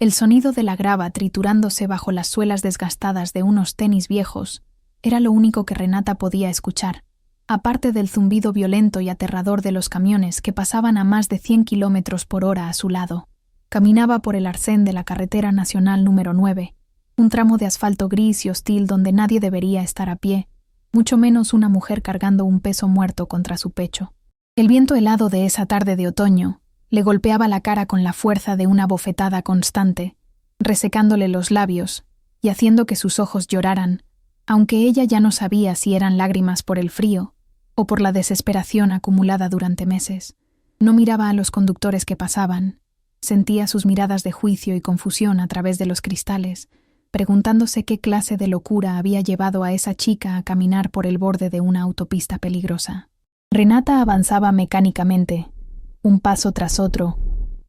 El sonido de la grava triturándose bajo las suelas desgastadas de unos tenis viejos era lo único que Renata podía escuchar, aparte del zumbido violento y aterrador de los camiones que pasaban a más de 100 kilómetros por hora a su lado. Caminaba por el arcén de la carretera nacional número 9, un tramo de asfalto gris y hostil donde nadie debería estar a pie, mucho menos una mujer cargando un peso muerto contra su pecho. El viento helado de esa tarde de otoño le golpeaba la cara con la fuerza de una bofetada constante, resecándole los labios y haciendo que sus ojos lloraran, aunque ella ya no sabía si eran lágrimas por el frío o por la desesperación acumulada durante meses. No miraba a los conductores que pasaban, sentía sus miradas de juicio y confusión a través de los cristales, preguntándose qué clase de locura había llevado a esa chica a caminar por el borde de una autopista peligrosa. Renata avanzaba mecánicamente, un paso tras otro,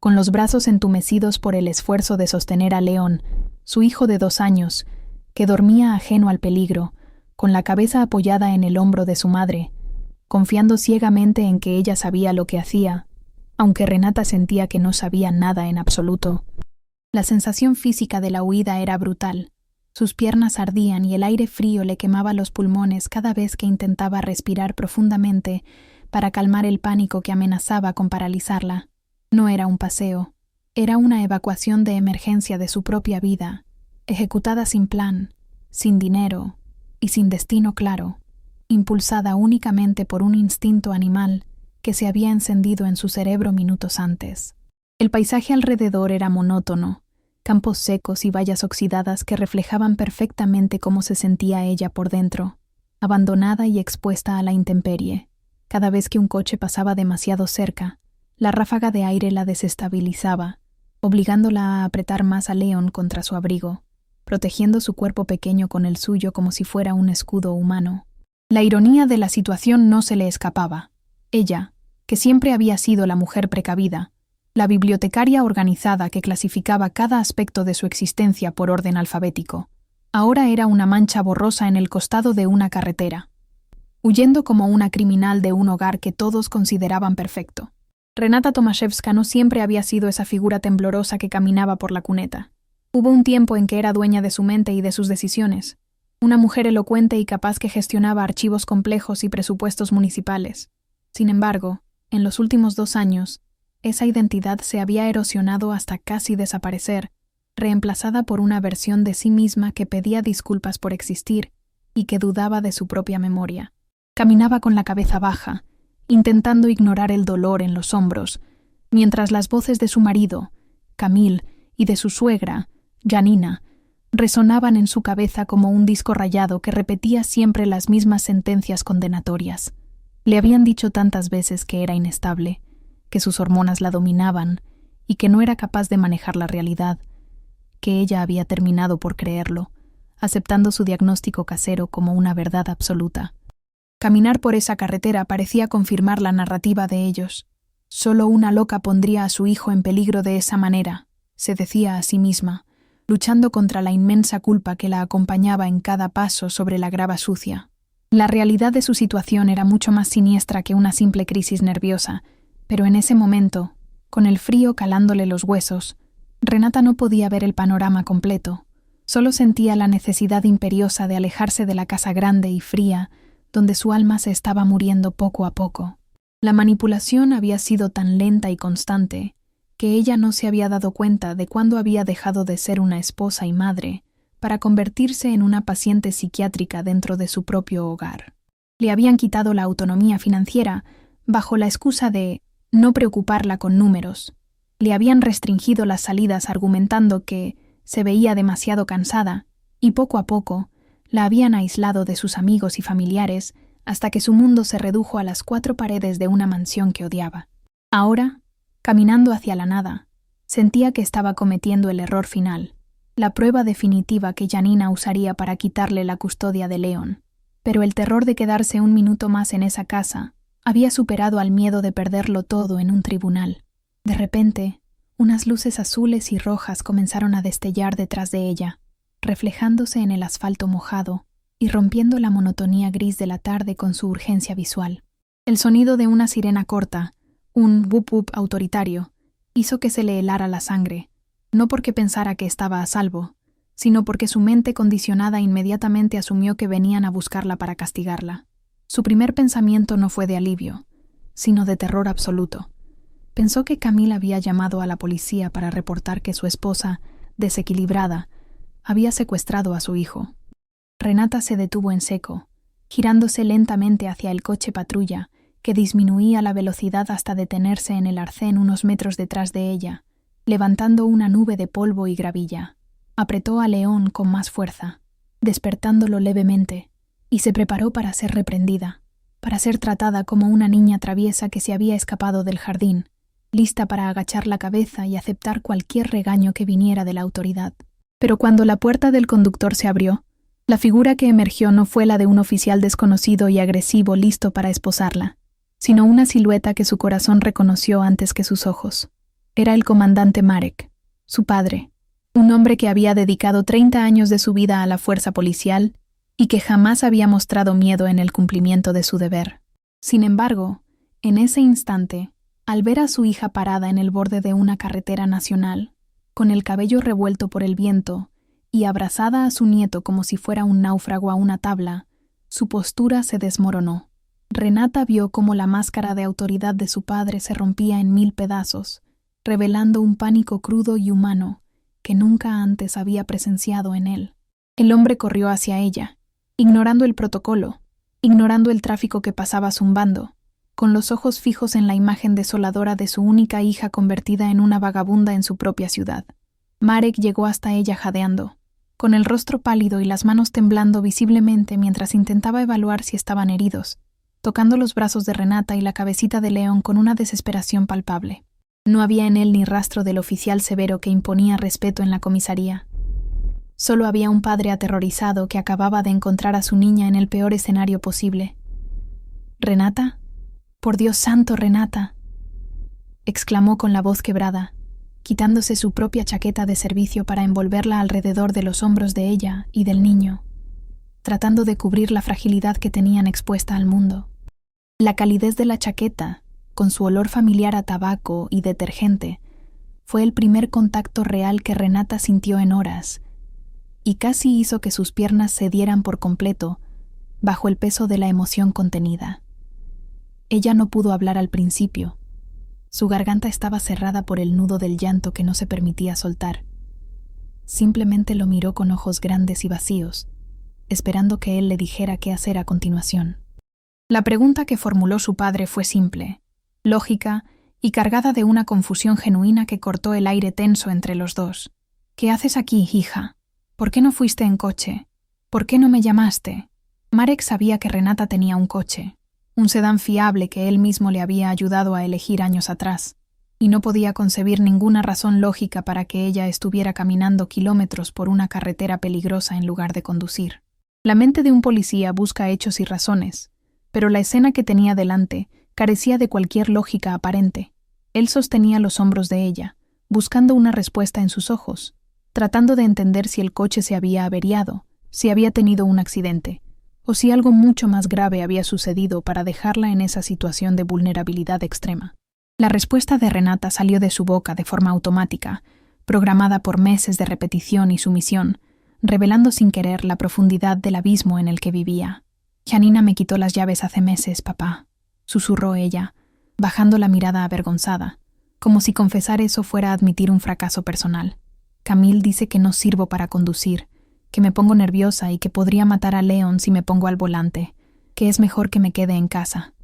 con los brazos entumecidos por el esfuerzo de sostener a León, su hijo de 2 años, que dormía ajeno al peligro, con la cabeza apoyada en el hombro de su madre, confiando ciegamente en que ella sabía lo que hacía, aunque Renata sentía que no sabía nada en absoluto. La sensación física de la huida era brutal. Sus piernas ardían y el aire frío le quemaba los pulmones cada vez que intentaba respirar profundamente para calmar el pánico que amenazaba con paralizarla. No era un paseo, era una evacuación de emergencia de su propia vida, ejecutada sin plan, sin dinero y sin destino claro, impulsada únicamente por un instinto animal que se había encendido en su cerebro minutos antes. El paisaje alrededor era monótono, campos secos y vallas oxidadas que reflejaban perfectamente cómo se sentía ella por dentro, abandonada y expuesta a la intemperie. Cada vez que un coche pasaba demasiado cerca, la ráfaga de aire la desestabilizaba, obligándola a apretar más a León contra su abrigo, protegiendo su cuerpo pequeño con el suyo como si fuera un escudo humano. La ironía de la situación no se le escapaba. Ella, que siempre había sido la mujer precavida, la bibliotecaria organizada que clasificaba cada aspecto de su existencia por orden alfabético, ahora era una mancha borrosa en el costado de una carretera, huyendo como una criminal de un hogar que todos consideraban perfecto. Renata Tomaszewska no siempre había sido esa figura temblorosa que caminaba por la cuneta. Hubo un tiempo en que era dueña de su mente y de sus decisiones, una mujer elocuente y capaz que gestionaba archivos complejos y presupuestos municipales. Sin embargo, en los últimos 2 años, esa identidad se había erosionado hasta casi desaparecer, reemplazada por una versión de sí misma que pedía disculpas por existir y que dudaba de su propia memoria. Caminaba con la cabeza baja, intentando ignorar el dolor en los hombros, mientras las voces de su marido, Camil, y de su suegra, Janina, resonaban en su cabeza como un disco rayado que repetía siempre las mismas sentencias condenatorias. Le habían dicho tantas veces que era inestable, que sus hormonas la dominaban y que no era capaz de manejar la realidad, que ella había terminado por creerlo, aceptando su diagnóstico casero como una verdad absoluta. Caminar por esa carretera parecía confirmar la narrativa de ellos. Solo una loca pondría a su hijo en peligro de esa manera, se decía a sí misma, luchando contra la inmensa culpa que la acompañaba en cada paso sobre la grava sucia. La realidad de su situación era mucho más siniestra que una simple crisis nerviosa, pero en ese momento, con el frío calándole los huesos, Renata no podía ver el panorama completo. Solo sentía la necesidad imperiosa de alejarse de la casa grande y fría, donde su alma se estaba muriendo poco a poco. La manipulación había sido tan lenta y constante que ella no se había dado cuenta de cuándo había dejado de ser una esposa y madre para convertirse en una paciente psiquiátrica dentro de su propio hogar. Le habían quitado la autonomía financiera bajo la excusa de no preocuparla con números. Le habían restringido las salidas argumentando que se veía demasiado cansada y poco a poco la habían aislado de sus amigos y familiares hasta que su mundo se redujo a las 4 paredes de una mansión que odiaba. Ahora, caminando hacia la nada, sentía que estaba cometiendo el error final, la prueba definitiva que Janina usaría para quitarle la custodia de León. Pero el terror de quedarse un minuto más en esa casa había superado al miedo de perderlo todo en un tribunal. De repente, unas luces azules y rojas comenzaron a destellar detrás de ella, reflejándose en el asfalto mojado y rompiendo la monotonía gris de la tarde con su urgencia visual. El sonido de una sirena corta, un wup wup autoritario, hizo que se le helara la sangre. no porque pensara que estaba a salvo, sino porque su mente condicionada inmediatamente asumió que venían a buscarla para castigarla. Su primer pensamiento no fue de alivio, sino de terror absoluto. Pensó que Camille había llamado a la policía para reportar que su esposa, desequilibrada, había secuestrado a su hijo. Renata se detuvo en seco, girándose lentamente hacia el coche patrulla, que disminuía la velocidad hasta detenerse en el arcén unos metros detrás de ella, levantando una nube de polvo y gravilla. Apretó a León con más fuerza, despertándolo levemente, y se preparó para ser reprendida, para ser tratada como una niña traviesa que se había escapado del jardín, lista para agachar la cabeza y aceptar cualquier regaño que viniera de la autoridad. Pero cuando la puerta del conductor se abrió, la figura que emergió no fue la de un oficial desconocido y agresivo listo para esposarla, sino una silueta que su corazón reconoció antes que sus ojos. Era el comandante Marek, su padre, un hombre que había dedicado 30 años de su vida a la fuerza policial y que jamás había mostrado miedo en el cumplimiento de su deber. Sin embargo, en ese instante, al ver a su hija parada en el borde de una carretera nacional, con el cabello revuelto por el viento y abrazada a su nieto como si fuera un náufrago a una tabla, su postura se desmoronó. Renata vio cómo la máscara de autoridad de su padre se rompía en 1000 pedazos, revelando un pánico crudo y humano que nunca antes había presenciado en él. El hombre corrió hacia ella, ignorando el protocolo, ignorando el tráfico que pasaba zumbando, con los ojos fijos en la imagen desoladora de su única hija convertida en una vagabunda en su propia ciudad. Marek llegó hasta ella jadeando, con el rostro pálido y las manos temblando visiblemente mientras intentaba evaluar si estaban heridos, tocando los brazos de Renata y la cabecita de León con una desesperación palpable. No había en él ni rastro del oficial severo que imponía respeto en la comisaría. Solo había un padre aterrorizado que acababa de encontrar a su niña en el peor escenario posible. «¿Renata? ¡Por Dios santo, Renata!», exclamó con la voz quebrada, quitándose su propia chaqueta de servicio para envolverla alrededor de los hombros de ella y del niño, tratando de cubrir la fragilidad que tenían expuesta al mundo. La calidez de la chaqueta, con su olor familiar a tabaco y detergente, fue el primer contacto real que Renata sintió en horas, y casi hizo que sus piernas cedieran por completo bajo el peso de la emoción contenida. Ella no pudo hablar al principio. Su garganta estaba cerrada por el nudo del llanto que no se permitía soltar. Simplemente lo miró con ojos grandes y vacíos, esperando que él le dijera qué hacer a continuación. La pregunta que formuló su padre fue simple, lógica y cargada de una confusión genuina que cortó el aire tenso entre los dos. «¿Qué haces aquí, hija? ¿Por qué no fuiste en coche? ¿Por qué no me llamaste?» Marek sabía que Renata tenía un coche, un sedán fiable que él mismo le había ayudado a elegir años atrás, y no podía concebir ninguna razón lógica para que ella estuviera caminando kilómetros por una carretera peligrosa en lugar de conducir. La mente de un policía busca hechos y razones, pero la escena que tenía delante carecía de cualquier lógica aparente. Él sostenía los hombros de ella, buscando una respuesta en sus ojos, tratando de entender si el coche se había averiado, si había tenido un accidente, o si algo mucho más grave había sucedido para dejarla en esa situación de vulnerabilidad extrema. La respuesta de Renata salió de su boca de forma automática, programada por meses de repetición y sumisión, revelando sin querer la profundidad del abismo en el que vivía. «Janina me quitó las llaves hace meses, papá», susurró ella, bajando la mirada avergonzada, como si confesar eso fuera admitir un fracaso personal. «Camille dice que no sirvo para conducir, que me pongo nerviosa y que podría matar a León si me pongo al volante, que es mejor que me quede en casa».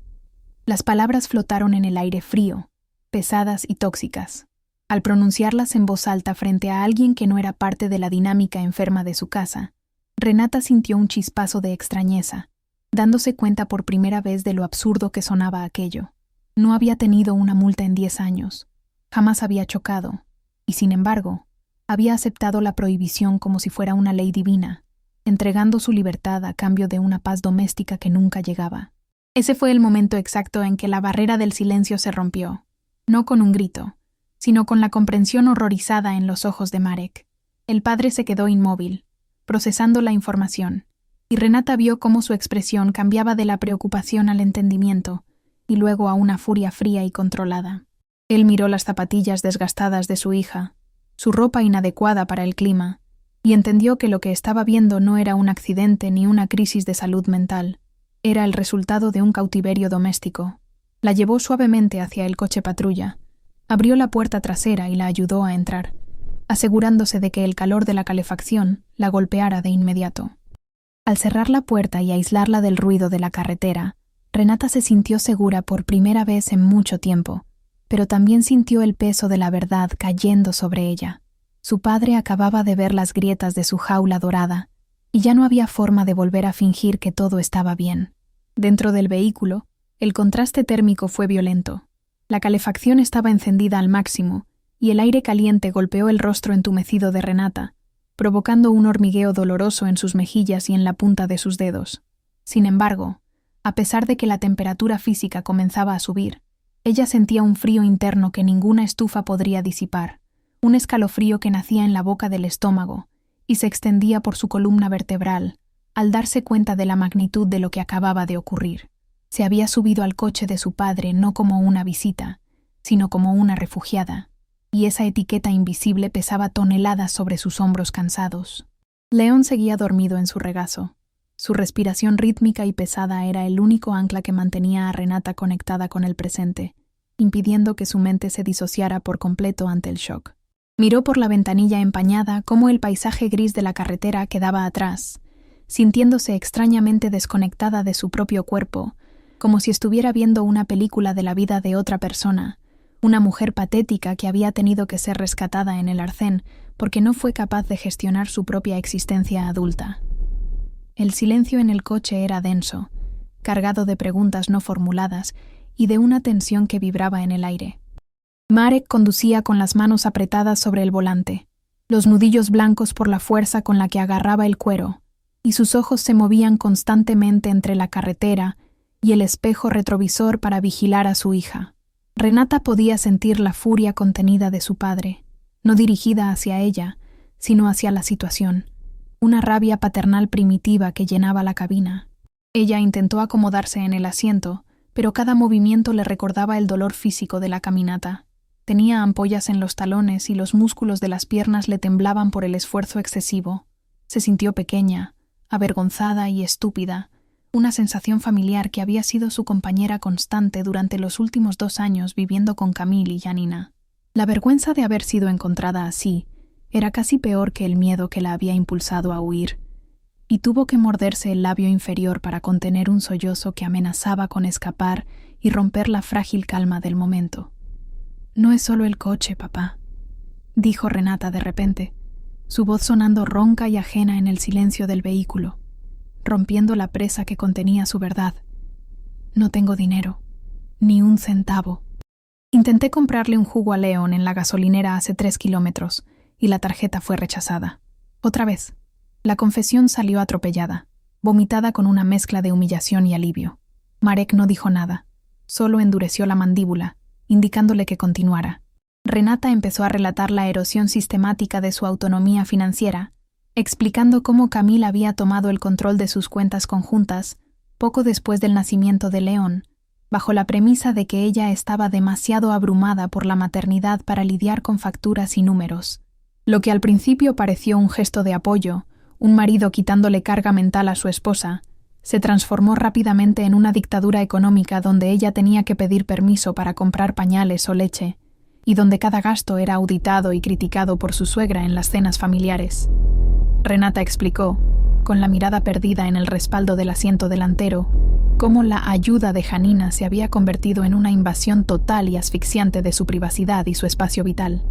Las palabras flotaron en el aire frío, pesadas y tóxicas. Al pronunciarlas en voz alta frente a alguien que no era parte de la dinámica enferma de su casa, Renata sintió un chispazo de extrañeza, dándose cuenta por primera vez de lo absurdo que sonaba aquello. No había tenido una multa en 10 años, jamás había chocado, y sin embargo, había aceptado la prohibición como si fuera una ley divina, entregando su libertad a cambio de una paz doméstica que nunca llegaba. Ese fue el momento exacto en que la barrera del silencio se rompió, no con un grito, sino con la comprensión horrorizada en los ojos de Marek. El padre se quedó inmóvil, procesando la información, y Renata vio cómo su expresión cambiaba de la preocupación al entendimiento, y luego a una furia fría y controlada. Él miró las zapatillas desgastadas de su hija, su ropa inadecuada para el clima, y entendió que lo que estaba viendo no era un accidente ni una crisis de salud mental, era el resultado de un cautiverio doméstico. La llevó suavemente hacia el coche patrulla, abrió la puerta trasera y la ayudó a entrar, asegurándose de que el calor de la calefacción la golpeara de inmediato. Al cerrar la puerta y aislarla del ruido de la carretera, Renata se sintió segura por primera vez en mucho tiempo, pero también sintió el peso de la verdad cayendo sobre ella. Su padre acababa de ver las grietas de su jaula dorada, y ya no había forma de volver a fingir que todo estaba bien. Dentro del vehículo, el contraste térmico fue violento. La calefacción estaba encendida al máximo, y el aire caliente golpeó el rostro entumecido de Renata, provocando un hormigueo doloroso en sus mejillas y en la punta de sus dedos. Sin embargo, a pesar de que la temperatura física comenzaba a subir, ella sentía un frío interno que ninguna estufa podría disipar, un escalofrío que nacía en la boca del estómago y se extendía por su columna vertebral al darse cuenta de la magnitud de lo que acababa de ocurrir. Se había subido al coche de su padre no como una visita, sino como una refugiada, y esa etiqueta invisible pesaba toneladas sobre sus hombros cansados. León seguía dormido en su regazo. Su respiración rítmica y pesada era el único ancla que mantenía a Renata conectada con el presente, impidiendo que su mente se disociara por completo ante el shock. Miró por la ventanilla empañada cómo el paisaje gris de la carretera quedaba atrás, sintiéndose extrañamente desconectada de su propio cuerpo, como si estuviera viendo una película de la vida de otra persona, una mujer patética que había tenido que ser rescatada en el arcén porque no fue capaz de gestionar su propia existencia adulta. El silencio en el coche era denso, cargado de preguntas no formuladas y de una tensión que vibraba en el aire. Marek conducía con las manos apretadas sobre el volante, los nudillos blancos por la fuerza con la que agarraba el cuero, y sus ojos se movían constantemente entre la carretera y el espejo retrovisor para vigilar a su hija. Renata podía sentir la furia contenida de su padre, no dirigida hacia ella, sino hacia la situación, una rabia paternal primitiva que llenaba la cabina. Ella intentó acomodarse en el asiento, pero cada movimiento le recordaba el dolor físico de la caminata. Tenía ampollas en los talones y los músculos de las piernas le temblaban por el esfuerzo excesivo. Se sintió pequeña, avergonzada y estúpida, una sensación familiar que había sido su compañera constante durante los últimos 2 años viviendo con Camille y Janina. La vergüenza de haber sido encontrada así era casi peor que el miedo que la había impulsado a huir, y tuvo que morderse el labio inferior para contener un sollozo que amenazaba con escapar y romper la frágil calma del momento. «No es solo el coche, papá», dijo Renata de repente, su voz sonando ronca y ajena en el silencio del vehículo, rompiendo la presa que contenía su verdad. «No tengo dinero, ni un centavo. Intenté comprarle un jugo a León en la gasolinera hace 3 kilómetros y la tarjeta fue rechazada. Otra vez. La confesión salió atropellada, vomitada con una mezcla de humillación y alivio. Marek no dijo nada, solo endureció la mandíbula, indicándole que continuara. Renata empezó a relatar la erosión sistemática de su autonomía financiera, explicando cómo Camille había tomado el control de sus cuentas conjuntas poco después del nacimiento de León, bajo la premisa de que ella estaba demasiado abrumada por la maternidad para lidiar con facturas y números. Lo que al principio pareció un gesto de apoyo, un marido quitándole carga mental a su esposa, se transformó rápidamente en una dictadura económica donde ella tenía que pedir permiso para comprar pañales o leche, y donde cada gasto era auditado y criticado por su suegra en las cenas familiares. Renata explicó, con la mirada perdida en el respaldo del asiento delantero, cómo la ayuda de Janina se había convertido en una invasión total y asfixiante de su privacidad y su espacio vital.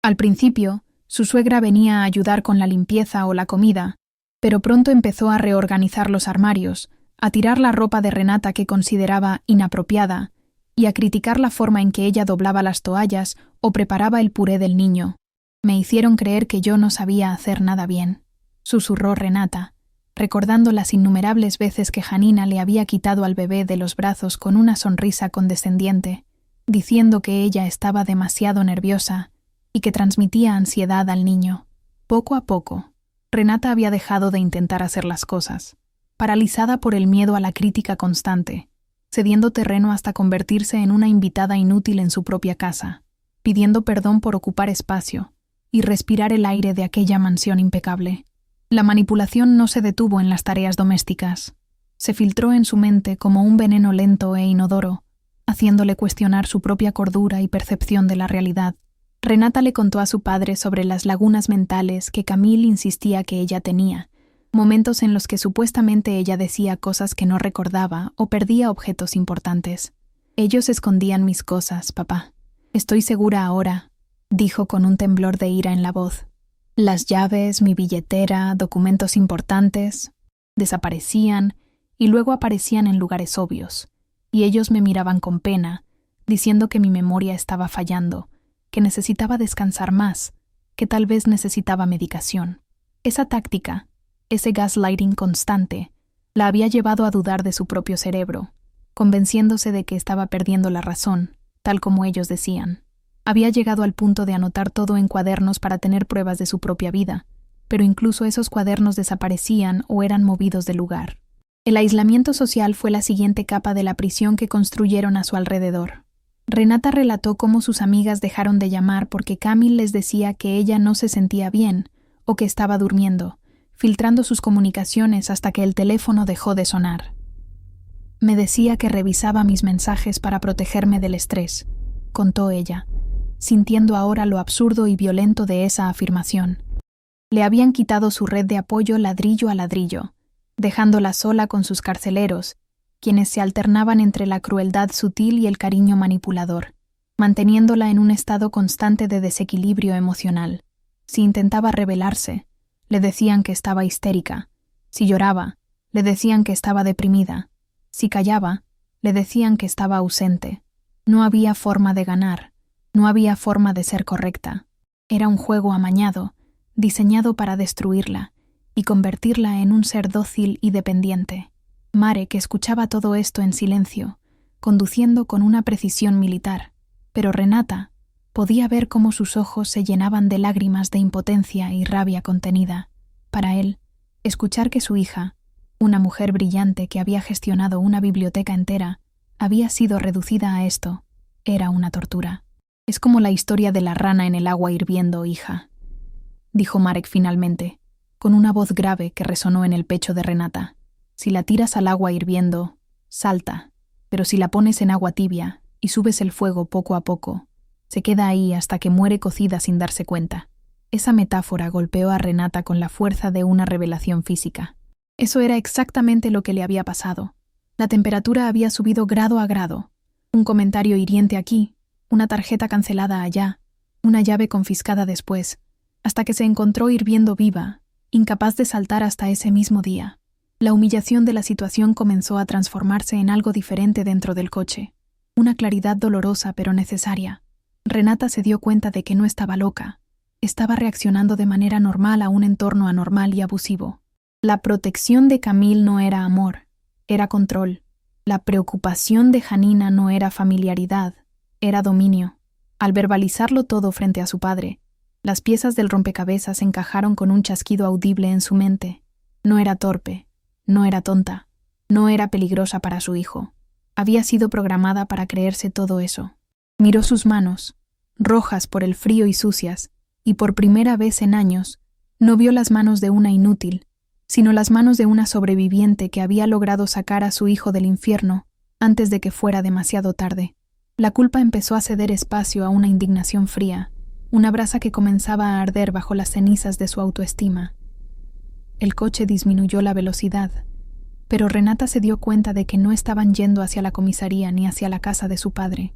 Al principio, su suegra venía a ayudar con la limpieza o la comida, pero pronto empezó a reorganizar los armarios, a tirar la ropa de Renata que consideraba inapropiada y a criticar la forma en que ella doblaba las toallas o preparaba el puré del niño. «Me hicieron creer que yo no sabía hacer nada bien», susurró Renata, recordando las innumerables veces que Janina le había quitado al bebé de los brazos con una sonrisa condescendiente, diciendo que ella estaba demasiado nerviosa y que transmitía ansiedad al niño. Poco a poco, Renata había dejado de intentar hacer las cosas, paralizada por el miedo a la crítica constante, cediendo terreno hasta convertirse en una invitada inútil en su propia casa, pidiendo perdón por ocupar espacio, y respirar el aire de aquella mansión impecable. La manipulación no se detuvo en las tareas domésticas. Se filtró en su mente como un veneno lento e inodoro, haciéndole cuestionar su propia cordura y percepción de la realidad. Renata le contó a su padre sobre las lagunas mentales que Camille insistía que ella tenía, momentos en los que supuestamente ella decía cosas que no recordaba o perdía objetos importantes. Ellos escondían mis cosas, papá. Estoy segura ahora, dijo con un temblor de ira en la voz. Las llaves, mi billetera, documentos importantes, desaparecían y luego aparecían en lugares obvios, y ellos me miraban con pena, diciendo que mi memoria estaba fallando, que necesitaba descansar más, que tal vez necesitaba medicación. Esa táctica, ese gaslighting constante, la había llevado a dudar de su propio cerebro, convenciéndose de que estaba perdiendo la razón, tal como ellos decían. Había llegado al punto de anotar todo en cuadernos para tener pruebas de su propia vida, pero incluso esos cuadernos desaparecían o eran movidos del lugar. El aislamiento social fue la siguiente capa de la prisión que construyeron a su alrededor. Renata relató cómo sus amigas dejaron de llamar porque Camille les decía que ella no se sentía bien o que estaba durmiendo, filtrando sus comunicaciones hasta que el teléfono dejó de sonar. Me decía que revisaba mis mensajes para protegerme del estrés, contó ella, sintiendo ahora lo absurdo y violento de esa afirmación. Le habían quitado su red de apoyo ladrillo a ladrillo, dejándola sola con sus carceleros, quienes se alternaban entre la crueldad sutil y el cariño manipulador, manteniéndola en un estado constante de desequilibrio emocional. Si intentaba rebelarse, le decían que estaba histérica. Si lloraba, le decían que estaba deprimida. Si callaba, le decían que estaba ausente. No había forma de ganar, no había forma de ser correcta. Era un juego amañado, diseñado para destruirla y convertirla en un ser dócil y dependiente. Marek escuchaba todo esto en silencio, conduciendo con una precisión militar, pero Renata podía ver cómo sus ojos se llenaban de lágrimas de impotencia y rabia contenida. Para él, escuchar que su hija, una mujer brillante que había gestionado una biblioteca entera, había sido reducida a esto, era una tortura. Es como la historia de la rana en el agua hirviendo, hija, dijo Marek finalmente, con una voz grave que resonó en el pecho de Renata. Si la tiras al agua hirviendo, salta, pero si la pones en agua tibia y subes el fuego poco a poco, se queda ahí hasta que muere cocida sin darse cuenta. Esa metáfora golpeó a Renata con la fuerza de una revelación física. Eso era exactamente lo que le había pasado. La temperatura había subido grado a grado. Un comentario hiriente aquí, una tarjeta cancelada allá, una llave confiscada después, hasta que se encontró hirviendo viva, incapaz de saltar hasta ese mismo día. La humillación de la situación comenzó a transformarse en algo diferente dentro del coche. Una claridad dolorosa pero necesaria. Renata se dio cuenta de que no estaba loca. Estaba reaccionando de manera normal a un entorno anormal y abusivo. La protección de Camille no era amor, era control. La preocupación de Janina no era familiaridad, era dominio. Al verbalizarlo todo frente a su padre, las piezas del rompecabezas encajaron con un chasquido audible en su mente. No era torpe, no era tonta, no era peligrosa para su hijo. Había sido programada para creerse todo eso. Miró sus manos, rojas por el frío y sucias, y por primera vez en años, no vio las manos de una inútil, sino las manos de una sobreviviente que había logrado sacar a su hijo del infierno antes de que fuera demasiado tarde. La culpa empezó a ceder espacio a una indignación fría, una brasa que comenzaba a arder bajo las cenizas de su autoestima. El coche disminuyó la velocidad, pero Renata se dio cuenta de que no estaban yendo hacia la comisaría ni hacia la casa de su padre.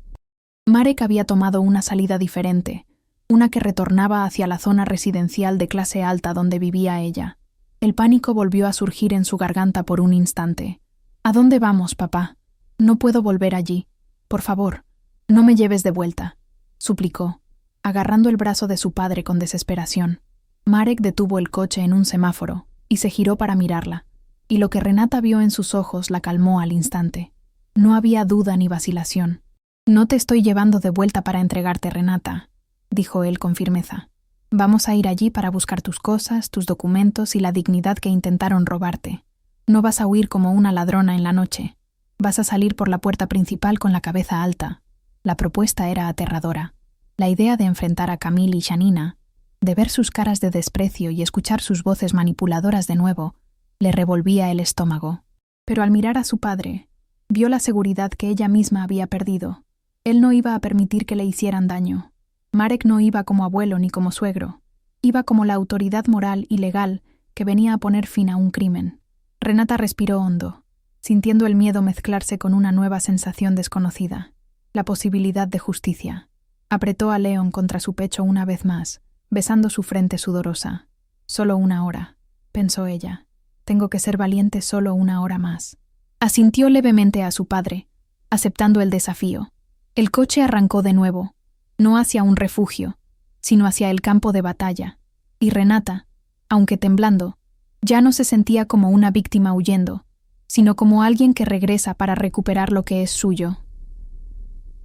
Marek había tomado una salida diferente, una que retornaba hacia la zona residencial de clase alta donde vivía ella. El pánico volvió a surgir en su garganta por un instante. ¿A dónde vamos, papá? No puedo volver allí. Por favor, no me lleves de vuelta, suplicó, agarrando el brazo de su padre con desesperación. Marek detuvo el coche en un semáforo y se giró para mirarla, y lo que Renata vio en sus ojos la calmó al instante. No había duda ni vacilación. No te estoy llevando de vuelta para entregarte, Renata, dijo él con firmeza. Vamos a ir allí para buscar tus cosas, tus documentos y la dignidad que intentaron robarte. No vas a huir como una ladrona en la noche. Vas a salir por la puerta principal con la cabeza alta. La propuesta era aterradora. La idea de enfrentar a Camille y Janina, De ver sus caras de desprecio y escuchar sus voces manipuladoras de nuevo, le revolvía el estómago. Pero al mirar a su padre, vio la seguridad que ella misma había perdido. Él no iba a permitir que le hicieran daño. Marek no iba como abuelo ni como suegro. Iba como la autoridad moral y legal que venía a poner fin a un crimen. Renata respiró hondo, sintiendo el miedo mezclarse con una nueva sensación desconocida, la posibilidad de justicia. Apretó a Leon contra su pecho una vez más, besando su frente sudorosa. «Solo una hora», pensó ella. «Tengo que ser valiente solo una hora más». Asintió levemente a su padre, aceptando el desafío. El coche arrancó de nuevo, no hacia un refugio, sino hacia el campo de batalla, y Renata, aunque temblando, ya no se sentía como una víctima huyendo, sino como alguien que regresa para recuperar lo que es suyo.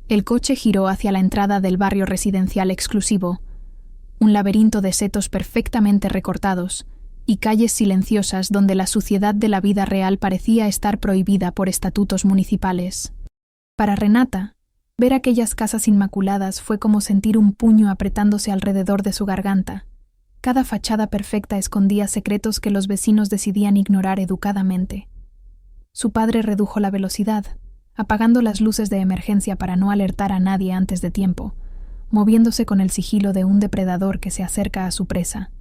El coche giró hacia la entrada del barrio residencial exclusivo, un laberinto de setos perfectamente recortados y calles silenciosas donde la suciedad de la vida real parecía estar prohibida por estatutos municipales. Para Renata, ver aquellas casas inmaculadas fue como sentir un puño apretándose alrededor de su garganta. Cada fachada perfecta escondía secretos que los vecinos decidían ignorar educadamente. Su padre redujo la velocidad, apagando las luces de emergencia para no alertar a nadie antes de tiempo, moviéndose con el sigilo de un depredador que se acerca a su presa.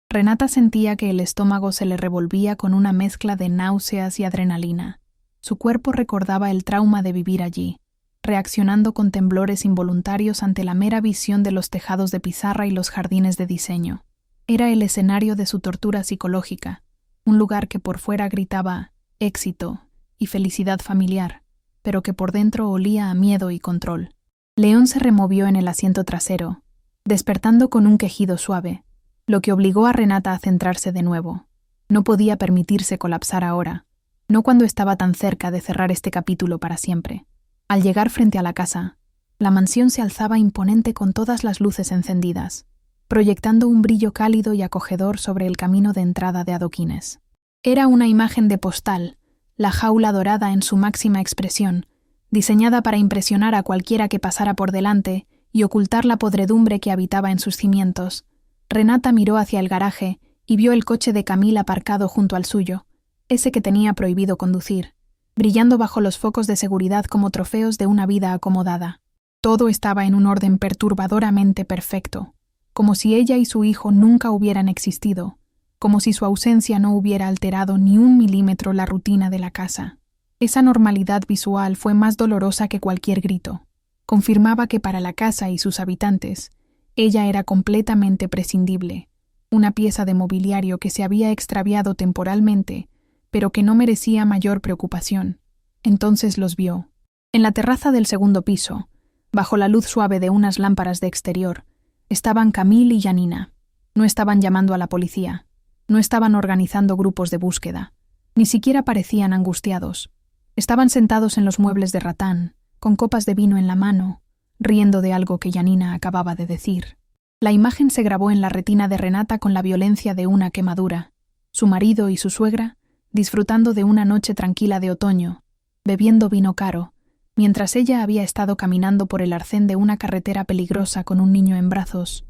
Renata sentía que el estómago se le revolvía con una mezcla de náuseas y adrenalina. Su cuerpo recordaba el trauma de vivir allí, reaccionando con temblores involuntarios ante la mera visión de los tejados de pizarra y los jardines de diseño. Era el escenario de su tortura psicológica, un lugar que por fuera gritaba éxito y felicidad familiar, pero que por dentro olía a miedo y control. León se removió en el asiento trasero, despertando con un quejido suave, lo que obligó a Renata a centrarse de nuevo. No podía permitirse colapsar ahora, no cuando estaba tan cerca de cerrar este capítulo para siempre. Al llegar frente a la casa, la mansión se alzaba imponente con todas las luces encendidas, proyectando un brillo cálido y acogedor sobre el camino de entrada de adoquines. Era una imagen de postal, la jaula dorada en su máxima expresión, diseñada para impresionar a cualquiera que pasara por delante y ocultar la podredumbre que habitaba en sus cimientos. Renata miró hacia el garaje y vio el coche de Camille aparcado junto al suyo, ese que tenía prohibido conducir, brillando bajo los focos de seguridad como trofeos de una vida acomodada. Todo estaba en un orden perturbadoramente perfecto, como si ella y su hijo nunca hubieran existido, como si su ausencia no hubiera alterado ni un milímetro la rutina de la casa. Esa normalidad visual fue más dolorosa que cualquier grito. Confirmaba que para la casa y sus habitantes, ella era completamente prescindible, una pieza de mobiliario que se había extraviado temporalmente, pero que no merecía mayor preocupación. Entonces los vio. En la terraza del segundo piso, bajo la luz suave de unas lámparas de exterior, estaban Camille y Janina. No estaban llamando a la policía. No estaban organizando grupos de búsqueda. Ni siquiera parecían angustiados. Estaban sentados en los muebles de ratán, con copas de vino en la mano, riendo de algo que Janina acababa de decir. La imagen se grabó en la retina de Renata con la violencia de una quemadura. Su marido y su suegra, disfrutando de una noche tranquila de otoño, bebiendo vino caro, mientras ella había estado caminando por el arcén de una carretera peligrosa con un niño en brazos,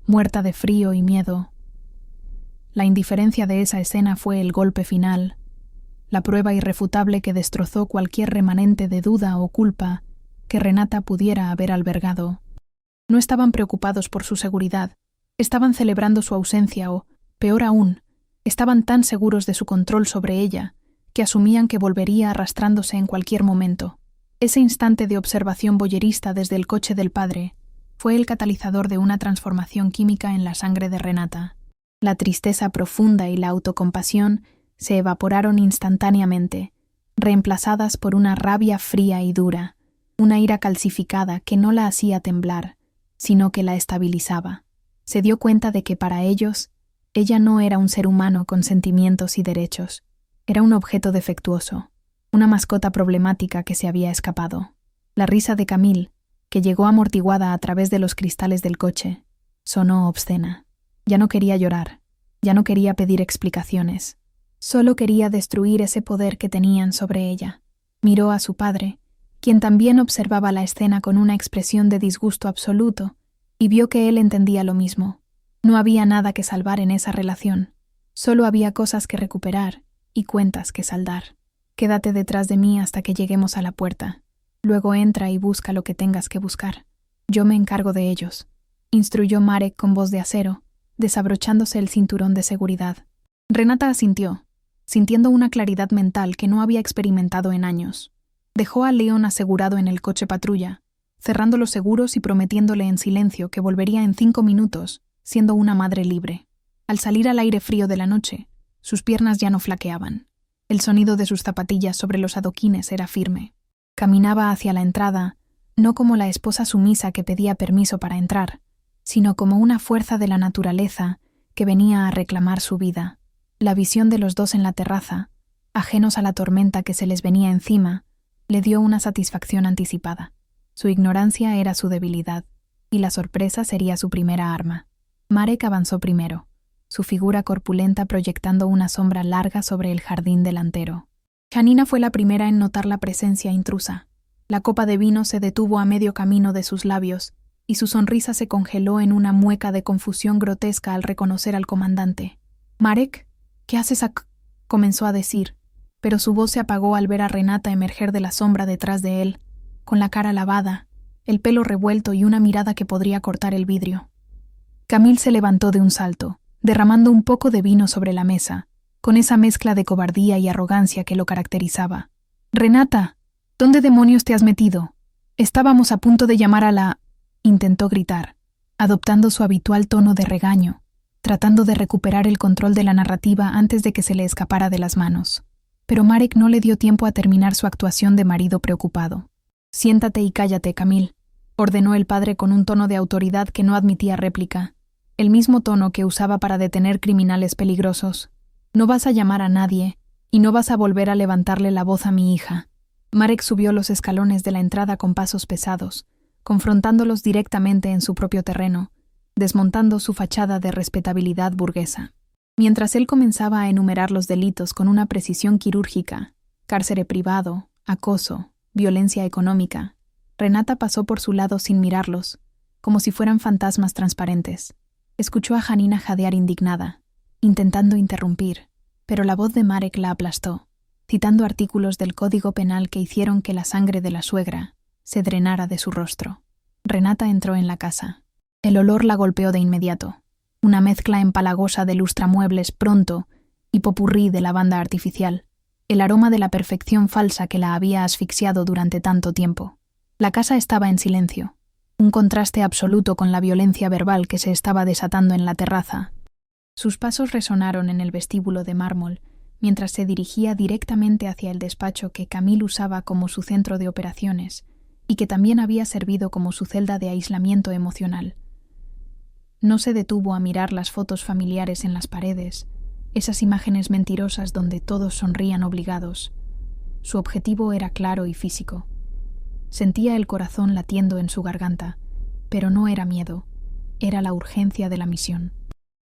muerta de frío y miedo. La indiferencia de esa escena fue el golpe final, la prueba irrefutable que destrozó cualquier remanente de duda o culpa que Renata pudiera haber albergado. No estaban preocupados por su seguridad, estaban celebrando su ausencia o, peor aún, estaban tan seguros de su control sobre ella que asumían que volvería arrastrándose en cualquier momento. Ese instante de observación voyerista desde el coche del padre fue el catalizador de una transformación química en la sangre de Renata. La tristeza profunda y la autocompasión se evaporaron instantáneamente, reemplazadas por una rabia fría y dura, una ira calcificada que no la hacía temblar, sino que la estabilizaba. Se dio cuenta de que para ellos, ella no era un ser humano con sentimientos y derechos, era un objeto defectuoso, una mascota problemática que se había escapado. La risa de Camille, que llegó amortiguada a través de los cristales del coche, sonó obscena. Ya no quería llorar, ya no quería pedir explicaciones. Solo quería destruir ese poder que tenían sobre ella. Miró a su padre, quien también observaba la escena con una expresión de disgusto absoluto, y vio que él entendía lo mismo. No había nada que salvar en esa relación. Solo había cosas que recuperar y cuentas que saldar. Quédate detrás de mí hasta que lleguemos a la puerta. Luego entra y busca lo que tengas que buscar. Yo me encargo de ellos, instruyó Marek con voz de acero, desabrochándose el cinturón de seguridad. Renata asintió, sintiendo una claridad mental que no había experimentado en años. Dejó a Leon asegurado en el coche patrulla, cerrando los seguros y prometiéndole en silencio que volvería en 5 minutos, siendo una madre libre. Al salir al aire frío de la noche, sus piernas ya no flaqueaban. El sonido de sus zapatillas sobre los adoquines era firme. Caminaba hacia la entrada, no como la esposa sumisa que pedía permiso para entrar, sino como una fuerza de la naturaleza que venía a reclamar su vida. La visión de los dos en la terraza, ajenos a la tormenta que se les venía encima, le dio una satisfacción anticipada. Su ignorancia era su debilidad, y la sorpresa sería su primera arma. Marek avanzó primero, su figura corpulenta proyectando una sombra larga sobre el jardín delantero. Janina fue la primera en notar la presencia intrusa. La copa de vino se detuvo a medio camino de sus labios, y su sonrisa se congeló en una mueca de confusión grotesca al reconocer al comandante. «Marek, ¿qué haces acá?», comenzó a decir, pero su voz se apagó al ver a Renata emerger de la sombra detrás de él, con la cara lavada, el pelo revuelto y una mirada que podría cortar el vidrio. Camille se levantó de un salto, derramando un poco de vino sobre la mesa, con esa mezcla de cobardía y arrogancia que lo caracterizaba. «Renata, ¿dónde demonios te has metido? Estábamos a punto de llamar a la…», intentó gritar, adoptando su habitual tono de regaño, tratando de recuperar el control de la narrativa antes de que se le escapara de las manos. Pero Marek no le dio tiempo a terminar su actuación de marido preocupado. «Siéntate y cállate, Camille», ordenó el padre con un tono de autoridad que no admitía réplica, el mismo tono que usaba para detener criminales peligrosos. «No vas a llamar a nadie, y no vas a volver a levantarle la voz a mi hija». Marek subió los escalones de la entrada con pasos pesados, confrontándolos directamente en su propio terreno, desmontando su fachada de respetabilidad burguesa. Mientras él comenzaba a enumerar los delitos con una precisión quirúrgica, cárcere privado, acoso, violencia económica, Renata pasó por su lado sin mirarlos, como si fueran fantasmas transparentes. Escuchó a Janina jadear indignada, intentando interrumpir, pero la voz de Marek la aplastó, citando artículos del Código Penal que hicieron que la sangre de la suegra se drenara de su rostro. Renata entró en la casa. El olor la golpeó de inmediato, una mezcla empalagosa de lustramuebles pronto y popurrí de lavanda artificial, el aroma de la perfección falsa que la había asfixiado durante tanto tiempo. La casa estaba en silencio, un contraste absoluto con la violencia verbal que se estaba desatando en la terraza. Sus pasos resonaron en el vestíbulo de mármol, mientras se dirigía directamente hacia el despacho que Camille usaba como su centro de operaciones y que también había servido como su celda de aislamiento emocional. No se detuvo a mirar las fotos familiares en las paredes, esas imágenes mentirosas donde todos sonrían obligados. Su objetivo era claro y físico. Sentía el corazón latiendo en su garganta, pero no era miedo, era la urgencia de la misión.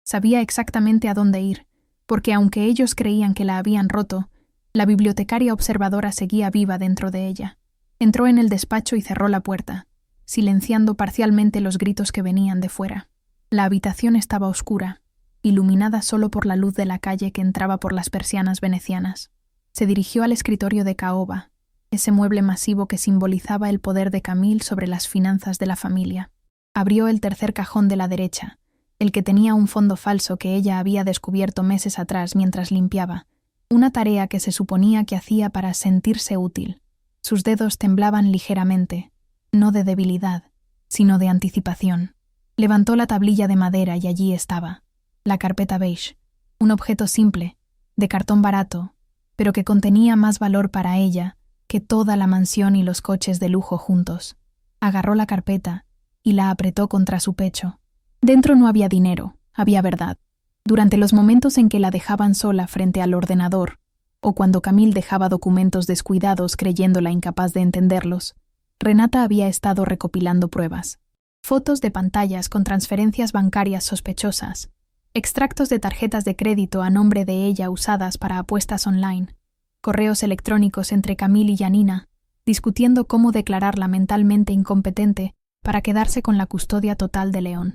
Sabía exactamente a dónde ir, porque aunque ellos creían que la habían roto, la bibliotecaria observadora seguía viva dentro de ella. Entró en el despacho y cerró la puerta, silenciando parcialmente los gritos que venían de fuera. La habitación estaba oscura, iluminada solo por la luz de la calle que entraba por las persianas venecianas. Se dirigió al escritorio de caoba, ese mueble masivo que simbolizaba el poder de Camille sobre las finanzas de la familia. Abrió el tercer cajón de la derecha, el que tenía un fondo falso que ella había descubierto meses atrás mientras limpiaba, una tarea que se suponía que hacía para sentirse útil. Sus dedos temblaban ligeramente, no de debilidad, sino de anticipación. Levantó la tablilla de madera y allí estaba, la carpeta beige, un objeto simple, de cartón barato, pero que contenía más valor para ella que toda la mansión y los coches de lujo juntos. Agarró la carpeta y la apretó contra su pecho. Dentro no había dinero, había verdad. Durante los momentos en que la dejaban sola frente al ordenador, o cuando Camille dejaba documentos descuidados creyéndola incapaz de entenderlos, Renata había estado recopilando pruebas. Fotos de pantallas con transferencias bancarias sospechosas, extractos de tarjetas de crédito a nombre de ella usadas para apuestas online, correos electrónicos entre Camille y Janina, discutiendo cómo declararla mentalmente incompetente para quedarse con la custodia total de Leon.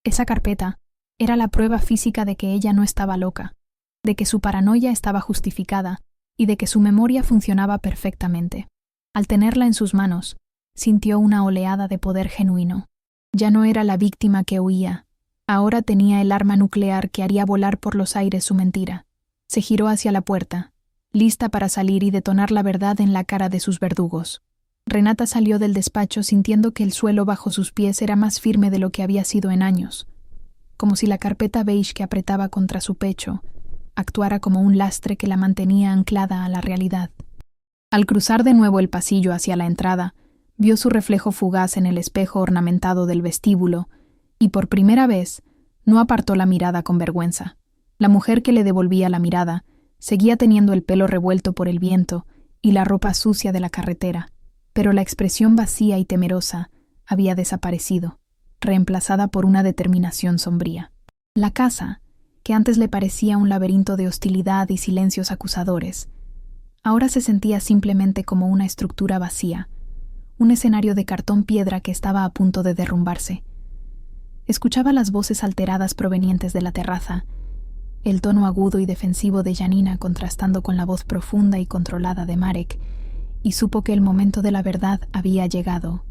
Esa carpeta, Era la prueba física de que ella no estaba loca, de que su paranoia estaba justificada y de que su memoria funcionaba perfectamente. Al tenerla en sus manos, sintió una oleada de poder genuino. Ya no era la víctima que huía. Ahora tenía el arma nuclear que haría volar por los aires su mentira. Se giró hacia la puerta, lista para salir y detonar la verdad en la cara de sus verdugos. Renata salió del despacho sintiendo que el suelo bajo sus pies era más firme de lo que había sido en años, como si la carpeta beige que apretaba contra su pecho actuara como un lastre que la mantenía anclada a la realidad. Al cruzar de nuevo el pasillo hacia la entrada, vio su reflejo fugaz en el espejo ornamentado del vestíbulo y por primera vez no apartó la mirada con vergüenza. La mujer que le devolvía la mirada seguía teniendo el pelo revuelto por el viento y la ropa sucia de la carretera, pero la expresión vacía y temerosa había desaparecido, reemplazada por una determinación sombría. La casa, que antes le parecía un laberinto de hostilidad y silencios acusadores, ahora se sentía simplemente como una estructura vacía, un escenario de cartón piedra que estaba a punto de derrumbarse. Escuchaba las voces alteradas provenientes de la terraza, el tono agudo y defensivo de Janina contrastando con la voz profunda y controlada de Marek, y supo que el momento de la verdad había llegado.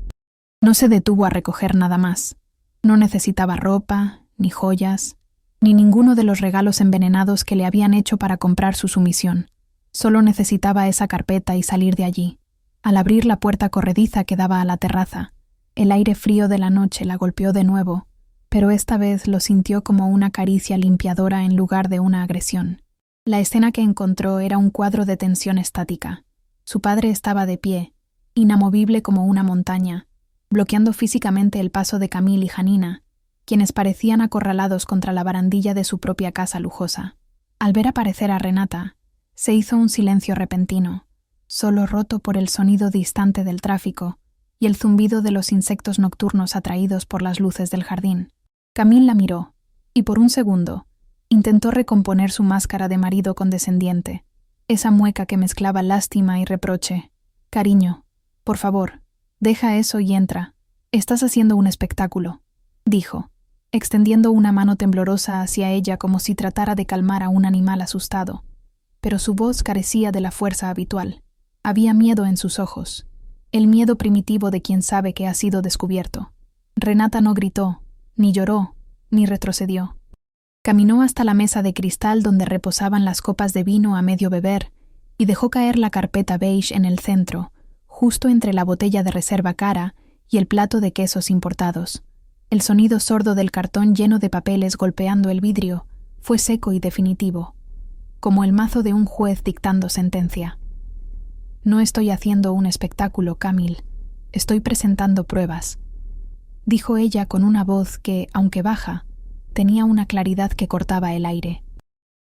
No se detuvo a recoger nada más. No necesitaba ropa, ni joyas, ni ninguno de los regalos envenenados que le habían hecho para comprar su sumisión. Solo necesitaba esa carpeta y salir de allí. Al abrir la puerta corrediza que daba a la terraza, el aire frío de la noche la golpeó de nuevo, pero esta vez lo sintió como una caricia limpiadora en lugar de una agresión. La escena que encontró era un cuadro de tensión estática. Su padre estaba de pie, inamovible como una montaña, bloqueando físicamente el paso de Camille y Janina, quienes parecían acorralados contra la barandilla de su propia casa lujosa. Al ver aparecer a Renata, se hizo un silencio repentino, solo roto por el sonido distante del tráfico y el zumbido de los insectos nocturnos atraídos por las luces del jardín. Camille la miró, y por un segundo intentó recomponer su máscara de marido condescendiente, esa mueca que mezclaba lástima y reproche. «Cariño, por favor, deja eso y entra. Estás haciendo un espectáculo», dijo, extendiendo una mano temblorosa hacia ella como si tratara de calmar a un animal asustado. Pero su voz carecía de la fuerza habitual. Había miedo en sus ojos, el miedo primitivo de quien sabe que ha sido descubierto. Renata no gritó, ni lloró, ni retrocedió. Caminó hasta la mesa de cristal donde reposaban las copas de vino a medio beber y dejó caer la carpeta beige en el centro, justo entre la botella de reserva cara y el plato de quesos importados. El sonido sordo del cartón lleno de papeles golpeando el vidrio fue seco y definitivo, como el mazo de un juez dictando sentencia. «No estoy haciendo un espectáculo, Camille. Estoy presentando pruebas», dijo ella con una voz que, aunque baja, tenía una claridad que cortaba el aire.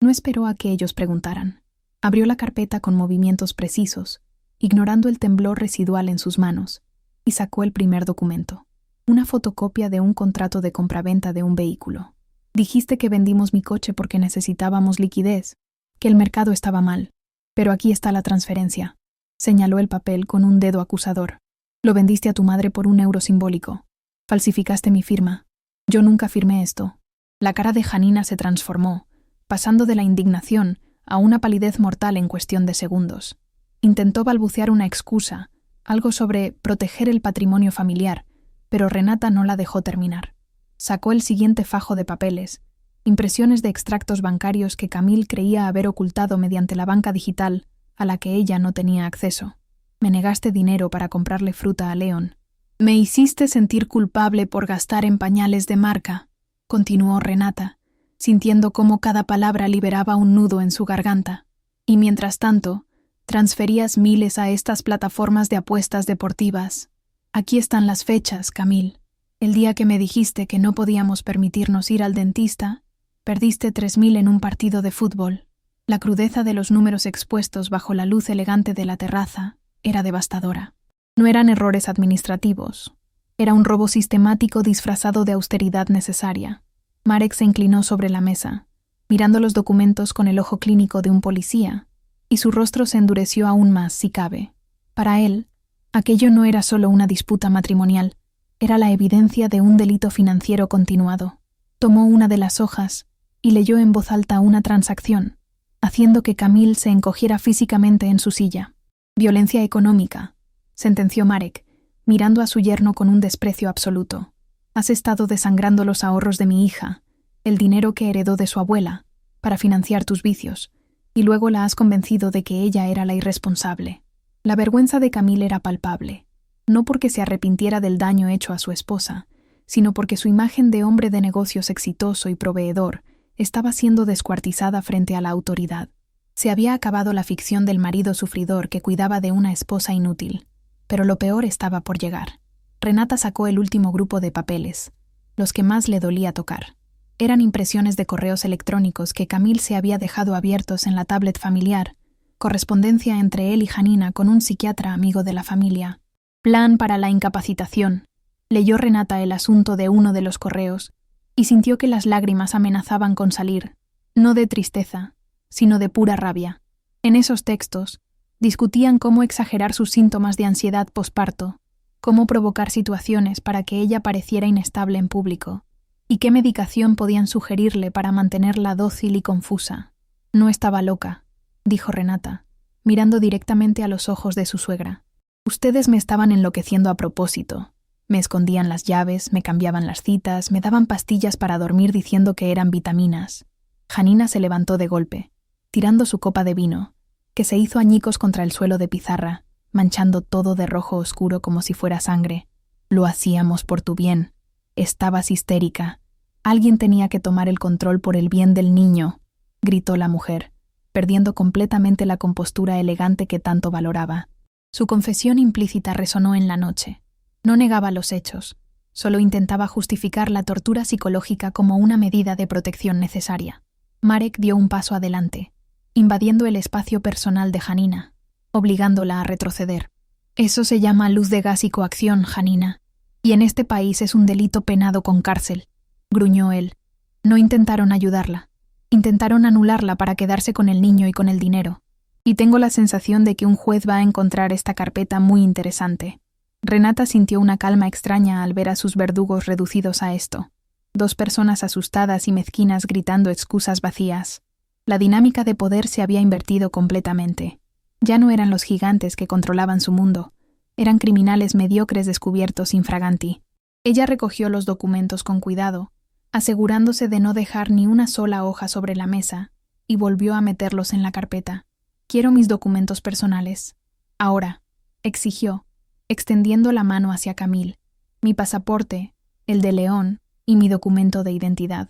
No esperó a que ellos preguntaran. Abrió la carpeta con movimientos precisos, ignorando el temblor residual en sus manos, y sacó el primer documento. Una fotocopia de un contrato de compraventa de un vehículo. «Dijiste que vendimos mi coche porque necesitábamos liquidez, que el mercado estaba mal, pero aquí está la transferencia», señaló el papel con un dedo acusador. «Lo vendiste a tu madre por €1 simbólico. Falsificaste mi firma. Yo nunca firmé esto». La cara de Janina se transformó, pasando de la indignación a una palidez mortal en cuestión de segundos. Intentó balbucear una excusa, algo sobre proteger el patrimonio familiar, pero Renata no la dejó terminar. Sacó el siguiente fajo de papeles, impresiones de extractos bancarios que Camille creía haber ocultado mediante la banca digital a la que ella no tenía acceso. «Me negaste dinero para comprarle fruta a Leon. Me hiciste sentir culpable por gastar en pañales de marca», continuó Renata, sintiendo cómo cada palabra liberaba un nudo en su garganta. «Y mientras tanto, transferías miles a estas plataformas de apuestas deportivas. Aquí están las fechas, Camille. El día que me dijiste que no podíamos permitirnos ir al dentista, perdiste 3.000 en un partido de fútbol». La crudeza de los números expuestos bajo la luz elegante de la terraza era devastadora. No eran errores administrativos. Era un robo sistemático disfrazado de austeridad necesaria. Marek se inclinó sobre la mesa, mirando los documentos con el ojo clínico de un policía, y su rostro se endureció aún más, si cabe. Para él, aquello no era solo una disputa matrimonial, era la evidencia de un delito financiero continuado. Tomó una de las hojas y leyó en voz alta una transacción, haciendo que Camille se encogiera físicamente en su silla. «Violencia económica», sentenció Marek, mirando a su yerno con un desprecio absoluto. «Has estado desangrando los ahorros de mi hija, el dinero que heredó de su abuela, para financiar tus vicios, y luego la has convencido de que ella era la irresponsable». La vergüenza de Camille era palpable, no porque se arrepintiera del daño hecho a su esposa, sino porque su imagen de hombre de negocios exitoso y proveedor estaba siendo descuartizada frente a la autoridad. Se había acabado la ficción del marido sufridor que cuidaba de una esposa inútil, pero lo peor estaba por llegar. Renata sacó el último grupo de papeles, los que más le dolía tocar. Eran impresiones de correos electrónicos que Camille se había dejado abiertos en la tablet familiar, correspondencia entre él y Janina con un psiquiatra amigo de la familia. Plan para la incapacitación. Leyó Renata el asunto de uno de los correos y sintió que las lágrimas amenazaban con salir, no de tristeza, sino de pura rabia. En esos textos, discutían cómo exagerar sus síntomas de ansiedad posparto, cómo provocar situaciones para que ella pareciera inestable en público, y qué medicación podían sugerirle para mantenerla dócil y confusa. «No estaba loca», dijo Renata, mirando directamente a los ojos de su suegra. «Ustedes me estaban enloqueciendo a propósito. Me escondían las llaves, me cambiaban las citas, me daban pastillas para dormir diciendo que eran vitaminas». Janina se levantó de golpe, tirando su copa de vino, que se hizo añicos contra el suelo de pizarra, manchando todo de rojo oscuro como si fuera sangre. «Lo hacíamos por tu bien. Estabas histérica. Alguien tenía que tomar el control por el bien del niño», gritó la mujer, perdiendo completamente la compostura elegante que tanto valoraba. Su confesión implícita resonó en la noche. No negaba los hechos, solo intentaba justificar la tortura psicológica como una medida de protección necesaria. Marek dio un paso adelante, invadiendo el espacio personal de Janina, obligándola a retroceder. «Eso se llama luz de gas y coacción, Janina, y en este país es un delito penado con cárcel», gruñó él. «No intentaron ayudarla. Intentaron anularla para quedarse con el niño y con el dinero. Y tengo la sensación de que un juez va a encontrar esta carpeta muy interesante». Renata sintió una calma extraña al ver a sus verdugos reducidos a esto. Dos personas asustadas y mezquinas gritando excusas vacías. La dinámica de poder se había invertido completamente. Ya no eran los gigantes que controlaban su mundo. Eran criminales mediocres descubiertos infraganti. Ella recogió los documentos con cuidado, asegurándose de no dejar ni una sola hoja sobre la mesa, y volvió a meterlos en la carpeta. «Quiero mis documentos personales. Ahora», exigió, extendiendo la mano hacia Camille. «Mi pasaporte, el de León y mi documento de identidad.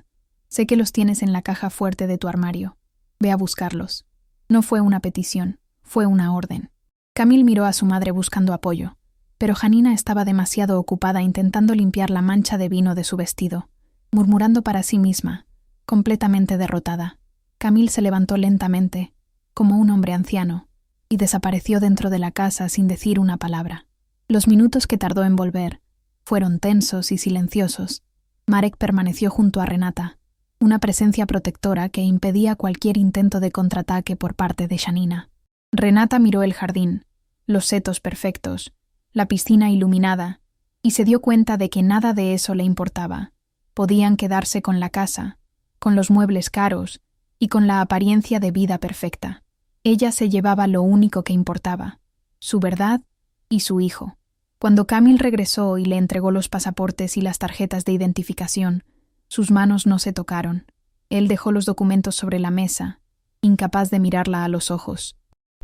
Sé que los tienes en la caja fuerte de tu armario. Ve a buscarlos». No fue una petición, fue una orden. Camille miró a su madre buscando apoyo, pero Janina estaba demasiado ocupada intentando limpiar la mancha de vino de su vestido, murmurando para sí misma, completamente derrotada. Camille se levantó lentamente, como un hombre anciano, y desapareció dentro de la casa sin decir una palabra. Los minutos que tardó en volver fueron tensos y silenciosos. Marek permaneció junto a Renata, una presencia protectora que impedía cualquier intento de contraataque por parte de Janina. Renata miró el jardín, los setos perfectos, la piscina iluminada, y se dio cuenta de que nada de eso le importaba. Podían quedarse con la casa, con los muebles caros y con la apariencia de vida perfecta. Ella se llevaba lo único que importaba, su verdad y su hijo. Cuando Camille regresó y le entregó los pasaportes y las tarjetas de identificación, sus manos no se tocaron. Él dejó los documentos sobre la mesa, incapaz de mirarla a los ojos.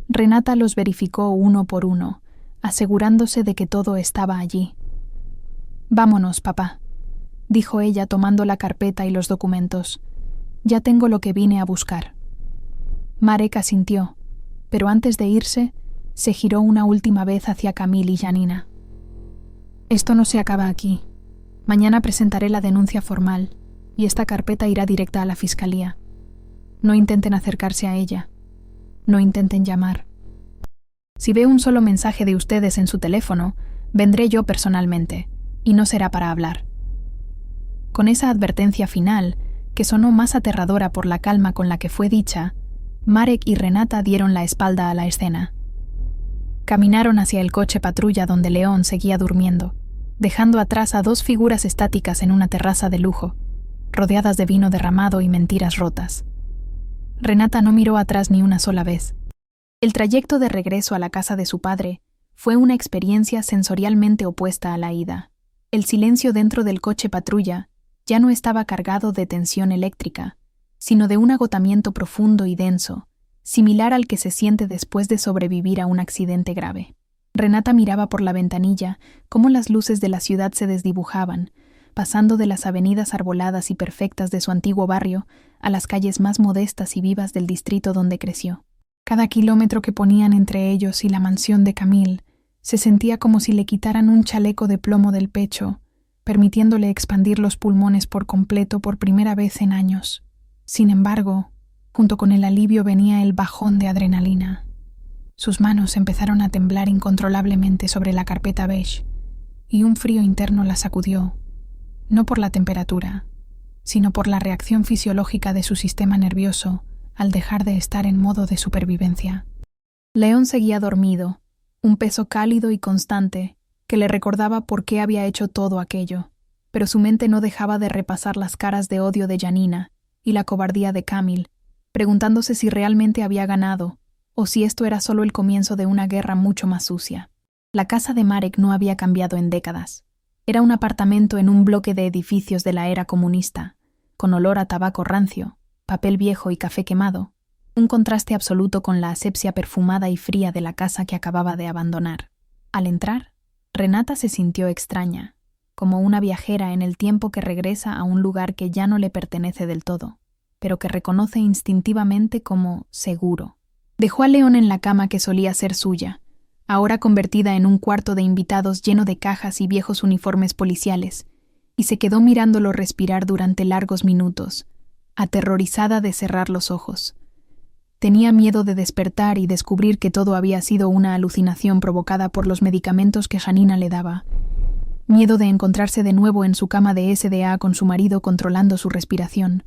Renata los verificó uno por uno, asegurándose de que todo estaba allí. «Vámonos, papá», dijo ella tomando la carpeta y los documentos. «Ya tengo lo que vine a buscar». Marek asintió, pero antes de irse, se giró una última vez hacia Camille y Janina. «Esto no se acaba aquí. Mañana presentaré la denuncia formal, y esta carpeta irá directa a la fiscalía. No intenten acercarse a ella. No intenten llamar. Si veo un solo mensaje de ustedes en su teléfono, vendré yo personalmente, y no será para hablar». Con esa advertencia final, que sonó más aterradora por la calma con la que fue dicha, Marek y Renata dieron la espalda a la escena. Caminaron hacia el coche patrulla donde León seguía durmiendo, dejando atrás a dos figuras estáticas en una terraza de lujo. rodeadas de vino derramado y mentiras rotas. Renata no miró atrás ni una sola vez. El trayecto de regreso a la casa de su padre fue una experiencia sensorialmente opuesta a la ida. El silencio dentro del coche patrulla ya no estaba cargado de tensión eléctrica, sino de un agotamiento profundo y denso, similar al que se siente después de sobrevivir a un accidente grave. Renata miraba por la ventanilla cómo las luces de la ciudad se desdibujaban, pasando de las avenidas arboladas y perfectas de su antiguo barrio a las calles más modestas y vivas del distrito donde creció. Cada kilómetro que ponían entre ellos y la mansión de Camille se sentía como si le quitaran un chaleco de plomo del pecho, permitiéndole expandir los pulmones por completo por primera vez en años. Sin embargo, junto con el alivio venía el bajón de adrenalina. Sus manos empezaron a temblar incontrolablemente sobre la carpeta beige, y un frío interno la sacudió, no por la temperatura, sino por la reacción fisiológica de su sistema nervioso al dejar de estar en modo de supervivencia. León seguía dormido, un peso cálido y constante que le recordaba por qué había hecho todo aquello, pero su mente no dejaba de repasar las caras de odio de Janina y la cobardía de Camille, preguntándose si realmente había ganado o si esto era solo el comienzo de una guerra mucho más sucia. La casa de Marek no había cambiado en décadas. Era un apartamento en un bloque de edificios de la era comunista, con olor a tabaco rancio, papel viejo y café quemado, un contraste absoluto con la asepsia perfumada y fría de la casa que acababa de abandonar. Al entrar, Renata se sintió extraña, como una viajera en el tiempo que regresa a un lugar que ya no le pertenece del todo, pero que reconoce instintivamente como seguro. Dejó a León en la cama que solía ser suya, ahora convertida en un cuarto de invitados lleno de cajas y viejos uniformes policiales, y se quedó mirándolo respirar durante largos minutos, aterrorizada de cerrar los ojos. Tenía miedo de despertar y descubrir que todo había sido una alucinación provocada por los medicamentos que Janina le daba. Miedo de encontrarse de nuevo en su cama de SDA con su marido controlando su respiración.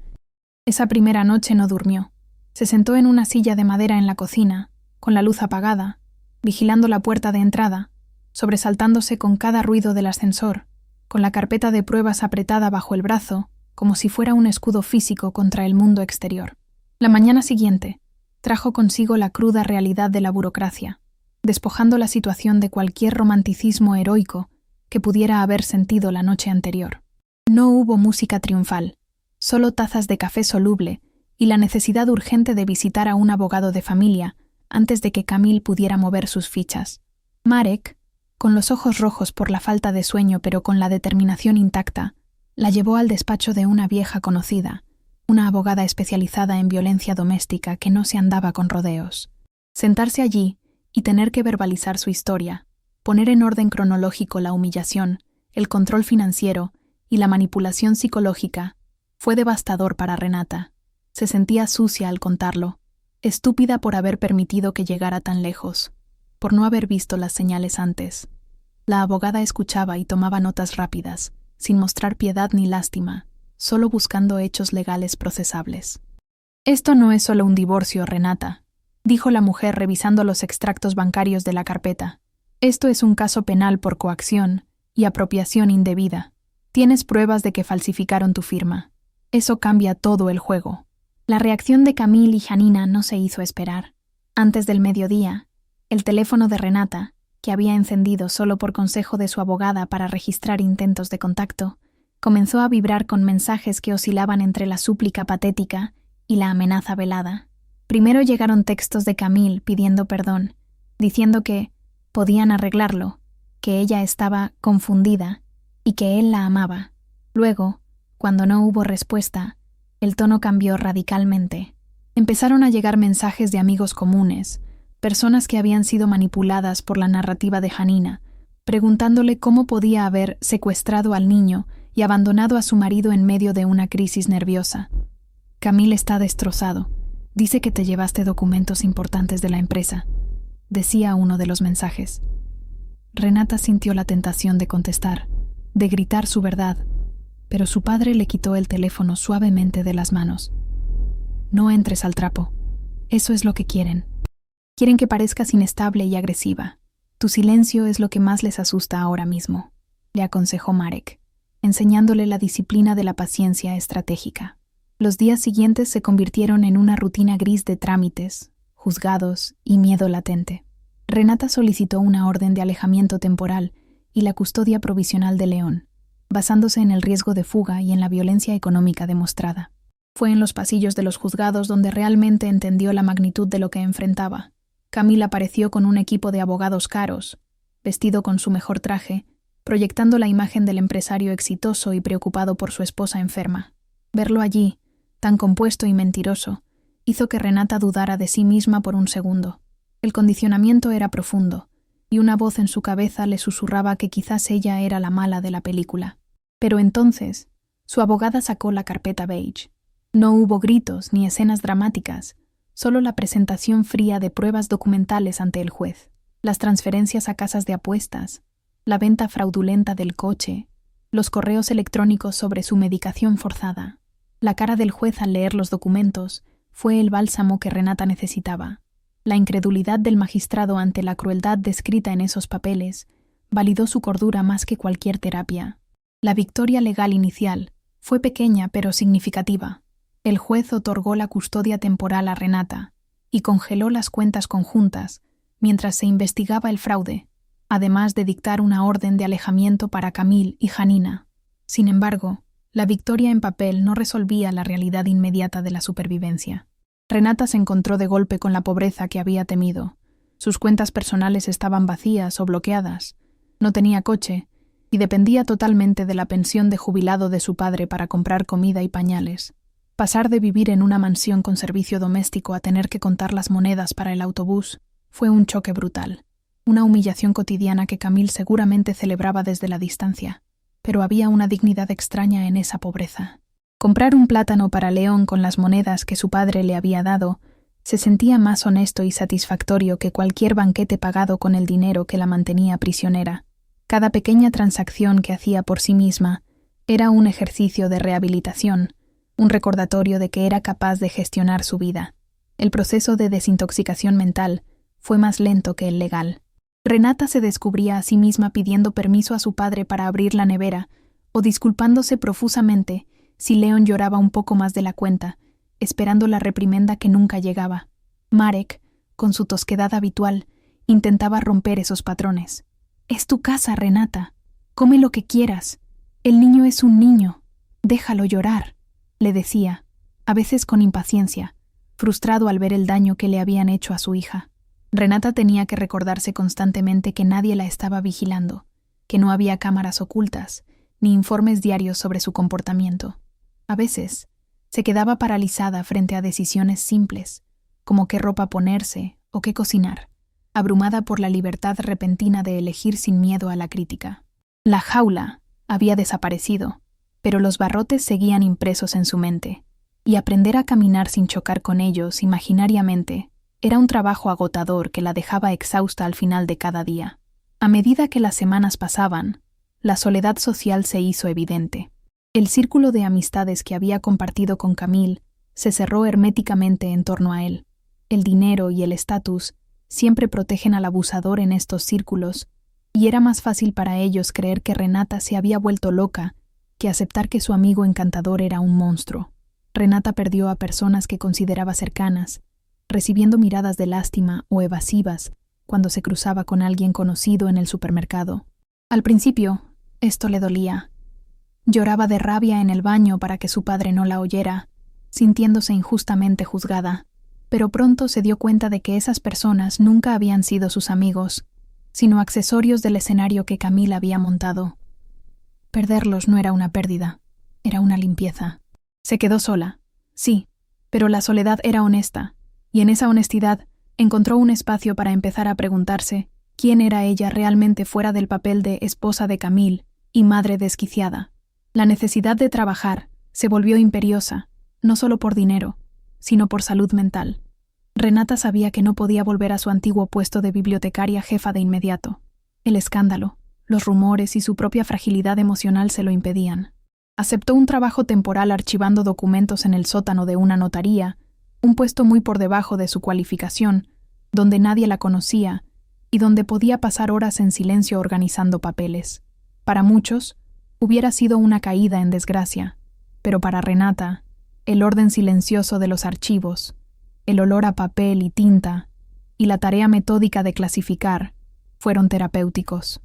Esa primera noche no durmió. Se sentó en una silla de madera en la cocina, con la luz apagada, vigilando la puerta de entrada, sobresaltándose con cada ruido del ascensor, con la carpeta de pruebas apretada bajo el brazo, como si fuera un escudo físico contra el mundo exterior. La mañana siguiente trajo consigo la cruda realidad de la burocracia, despojando la situación de cualquier romanticismo heroico que pudiera haber sentido la noche anterior. No hubo música triunfal, solo tazas de café soluble y la necesidad urgente de visitar a un abogado de familia antes de que Camille pudiera mover sus fichas. Marek, con los ojos rojos por la falta de sueño pero con la determinación intacta, la llevó al despacho de una vieja conocida, una abogada especializada en violencia doméstica que no se andaba con rodeos. Sentarse allí y tener que verbalizar su historia, poner en orden cronológico la humillación, el control financiero y la manipulación psicológica, fue devastador para Renata. Se sentía sucia al contarlo, estúpida por haber permitido que llegara tan lejos, por no haber visto las señales antes. La abogada escuchaba y tomaba notas rápidas, sin mostrar piedad ni lástima, solo buscando hechos legales procesables. «Esto no es solo un divorcio, Renata», dijo la mujer revisando los extractos bancarios de la carpeta. «Esto es un caso penal por coacción y apropiación indebida. Tienes pruebas de que falsificaron tu firma. Eso cambia todo el juego». La reacción de Camille y Janina no se hizo esperar. Antes del mediodía, el teléfono de Renata, que había encendido solo por consejo de su abogada para registrar intentos de contacto, comenzó a vibrar con mensajes que oscilaban entre la súplica patética y la amenaza velada. Primero llegaron textos de Camille pidiendo perdón, diciendo que podían arreglarlo, que ella estaba confundida y que él la amaba. Luego, cuando no hubo respuesta, el tono cambió radicalmente. Empezaron a llegar mensajes de amigos comunes, personas que habían sido manipuladas por la narrativa de Janina, preguntándole cómo podía haber secuestrado al niño y abandonado a su marido en medio de una crisis nerviosa. «Camille está destrozado. Dice que te llevaste documentos importantes de la empresa», decía uno de los mensajes. Renata sintió la tentación de contestar, de gritar su verdad, pero su padre le quitó el teléfono suavemente de las manos. «No entres al trapo. Eso es lo que quieren. Quieren que parezcas inestable y agresiva. Tu silencio es lo que más les asusta ahora mismo», le aconsejó Marek. enseñándole la disciplina de la paciencia estratégica. Los días siguientes se convirtieron en una rutina gris de trámites, juzgados y miedo latente. Renata solicitó una orden de alejamiento temporal y la custodia provisional de León, basándose en el riesgo de fuga y en la violencia económica demostrada. Fue en los pasillos de los juzgados donde realmente entendió la magnitud de lo que enfrentaba. Camille apareció con un equipo de abogados caros, vestido con su mejor traje, proyectando la imagen del empresario exitoso y preocupado por su esposa enferma. Verlo allí, tan compuesto y mentiroso, hizo que Renata dudara de sí misma por un segundo. El condicionamiento era profundo, y una voz en su cabeza le susurraba que quizás ella era la mala de la película. Pero entonces, su abogada sacó la carpeta beige. No hubo gritos ni escenas dramáticas, solo la presentación fría de pruebas documentales ante el juez, las transferencias a casas de apuestas, la venta fraudulenta del coche, los correos electrónicos sobre su medicación forzada. La cara del juez al leer los documentos fue el bálsamo que Renata necesitaba. La incredulidad del magistrado ante la crueldad descrita en esos papeles validó su cordura más que cualquier terapia. La victoria legal inicial fue pequeña pero significativa. El juez otorgó la custodia temporal a Renata y congeló las cuentas conjuntas mientras se investigaba el fraude, además de dictar una orden de alejamiento para Camille y Janina. Sin embargo, la victoria en papel no resolvía la realidad inmediata de la supervivencia. Renata se encontró de golpe con la pobreza que había temido. Sus cuentas personales estaban vacías o bloqueadas. No tenía coche y dependía totalmente de la pensión de jubilado de su padre para comprar comida y pañales. Pasar de vivir en una mansión con servicio doméstico a tener que contar las monedas para el autobús fue un choque brutal. Una humillación cotidiana que Camille seguramente celebraba desde la distancia, pero había una dignidad extraña en esa pobreza. Comprar un plátano para León con las monedas que su padre le había dado se sentía más honesto y satisfactorio que cualquier banquete pagado con el dinero que la mantenía prisionera. Cada pequeña transacción que hacía por sí misma era un ejercicio de rehabilitación, un recordatorio de que era capaz de gestionar su vida. El proceso de desintoxicación mental fue más lento que el legal. Renata se descubría a sí misma pidiendo permiso a su padre para abrir la nevera o disculpándose profusamente si León lloraba un poco más de la cuenta, esperando la reprimenda que nunca llegaba. Marek, con su tosquedad habitual, intentaba romper esos patrones. «Es tu casa, Renata. Come lo que quieras. El niño es un niño. Déjalo llorar», le decía, a veces con impaciencia, frustrado al ver el daño que le habían hecho a su hija. Renata tenía que recordarse constantemente que nadie la estaba vigilando, que no había cámaras ocultas, ni informes diarios sobre su comportamiento. A veces, se quedaba paralizada frente a decisiones simples, como qué ropa ponerse o qué cocinar, abrumada por la libertad repentina de elegir sin miedo a la crítica. La jaula había desaparecido, pero los barrotes seguían impresos en su mente, y aprender a caminar sin chocar con ellos imaginariamente era un trabajo agotador que la dejaba exhausta al final de cada día. A medida que las semanas pasaban, la soledad social se hizo evidente. El círculo de amistades que había compartido con Camille se cerró herméticamente en torno a él. El dinero y el estatus siempre protegen al abusador en estos círculos, y era más fácil para ellos creer que Renata se había vuelto loca que aceptar que su amigo encantador era un monstruo. Renata perdió a personas que consideraba cercanas, recibiendo miradas de lástima o evasivas cuando se cruzaba con alguien conocido en el supermercado. Al principio, esto le dolía. Lloraba de rabia en el baño para que su padre no la oyera, sintiéndose injustamente juzgada, pero pronto se dio cuenta de que esas personas nunca habían sido sus amigos, sino accesorios del escenario que Camille había montado. Perderlos no era una pérdida, era una limpieza. Se quedó sola, sí, pero la soledad era honesta, y en esa honestidad encontró un espacio para empezar a preguntarse quién era ella realmente fuera del papel de esposa de Camille y madre desquiciada. La necesidad de trabajar se volvió imperiosa, no solo por dinero, sino por salud mental. Renata sabía que no podía volver a su antiguo puesto de bibliotecaria jefa de inmediato. El escándalo, los rumores y su propia fragilidad emocional se lo impedían. Aceptó un trabajo temporal archivando documentos en el sótano de una notaría, un puesto muy por debajo de su cualificación, donde nadie la conocía y donde podía pasar horas en silencio organizando papeles. Para muchos, Hubiera sido una caída en desgracia, pero para Renata, el orden silencioso de los archivos, el olor a papel y tinta, y la tarea metódica de clasificar, fueron terapéuticos.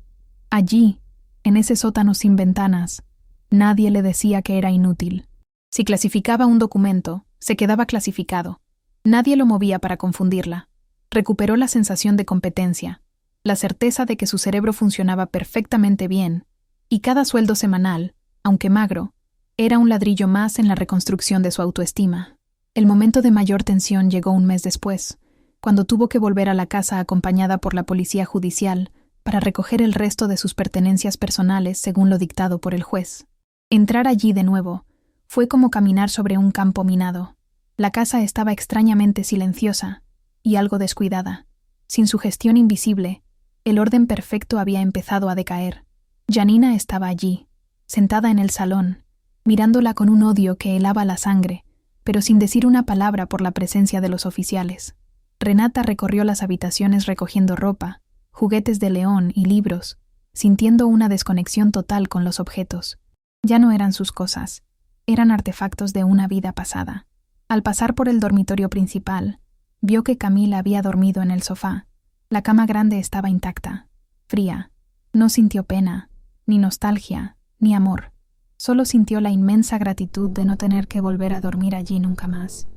Allí, en ese sótano sin ventanas, nadie le decía que era inútil. Si clasificaba un documento, se quedaba clasificado. Nadie lo movía para confundirla. Recuperó la sensación de competencia, la certeza de que su cerebro funcionaba perfectamente bien, y cada sueldo semanal, aunque magro, era un ladrillo más en la reconstrucción de su autoestima. El momento de mayor tensión llegó un mes después, cuando tuvo que volver a la casa acompañada por la policía judicial para recoger el resto de sus pertenencias personales según lo dictado por el juez. Entrar allí de nuevo fue como caminar sobre un campo minado. La casa estaba extrañamente silenciosa y algo descuidada. Sin su gestión invisible, el orden perfecto había empezado a decaer. Janina estaba allí, sentada en el salón, mirándola con un odio que helaba la sangre, pero sin decir una palabra por la presencia de los oficiales. Renata recorrió las habitaciones recogiendo ropa, juguetes de león y libros, sintiendo una desconexión total con los objetos. Ya no eran sus cosas, eran artefactos de una vida pasada. Al pasar por el dormitorio principal, vio que Camila había dormido en el sofá. La cama grande estaba intacta, fría. No sintió pena, ni nostalgia, ni amor. Solo sintió la inmensa gratitud de no tener que volver a dormir allí nunca más.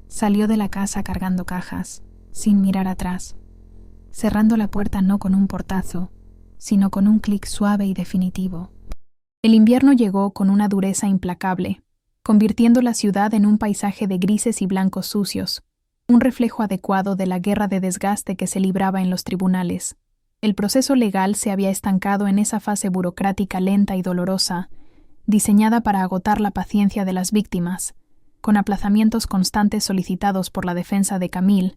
Salió de la casa cargando cajas, sin mirar atrás, cerrando la puerta no con un portazo, sino con un clic suave y definitivo. El invierno llegó con una dureza implacable, convirtiendo la ciudad en un paisaje de grises y blancos sucios, un reflejo adecuado de la guerra de desgaste que se libraba en los tribunales. El proceso legal se había estancado en esa fase burocrática lenta y dolorosa, diseñada para agotar la paciencia de las víctimas, con aplazamientos constantes solicitados por la defensa de Camille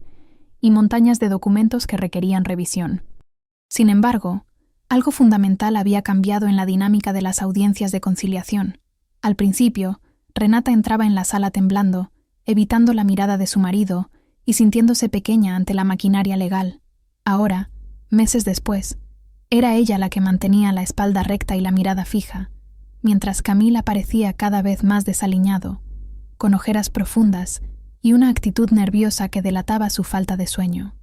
y montañas de documentos que requerían revisión. Sin embargo, algo fundamental había cambiado en la dinámica de las audiencias de conciliación. Al principio, Renata entraba en la sala temblando, evitando la mirada de su marido y sintiéndose pequeña ante la maquinaria legal. Ahora, meses después, era ella la que mantenía la espalda recta y la mirada fija, mientras Camille aparecía cada vez más desaliñado, con ojeras profundas y una actitud nerviosa que delataba su falta de sueño.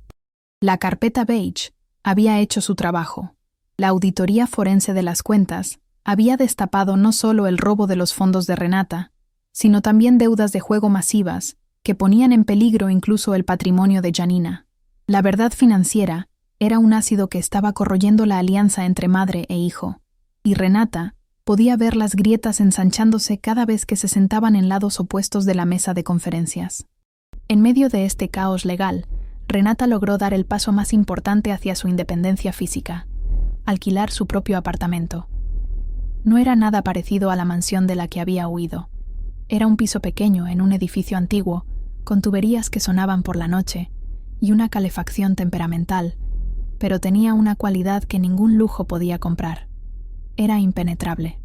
La carpeta beige había hecho su trabajo. La auditoría forense de las cuentas había destapado no solo el robo de los fondos de Renata, sino también deudas de juego masivas que ponían en peligro incluso el patrimonio de Janina. La verdad financiera era un ácido que estaba corroyendo la alianza entre madre e hijo, y Renata podía ver las grietas ensanchándose cada vez que se sentaban en lados opuestos de la mesa de conferencias. En medio de este caos legal, Renata logró dar el paso más importante hacia su independencia física: alquilar su propio apartamento. No era nada parecido a la mansión de la que había huido. Era un piso pequeño en un edificio antiguo, con tuberías que sonaban por la noche y una calefacción temperamental, pero tenía una cualidad que ningún lujo podía comprar. Era impenetrable.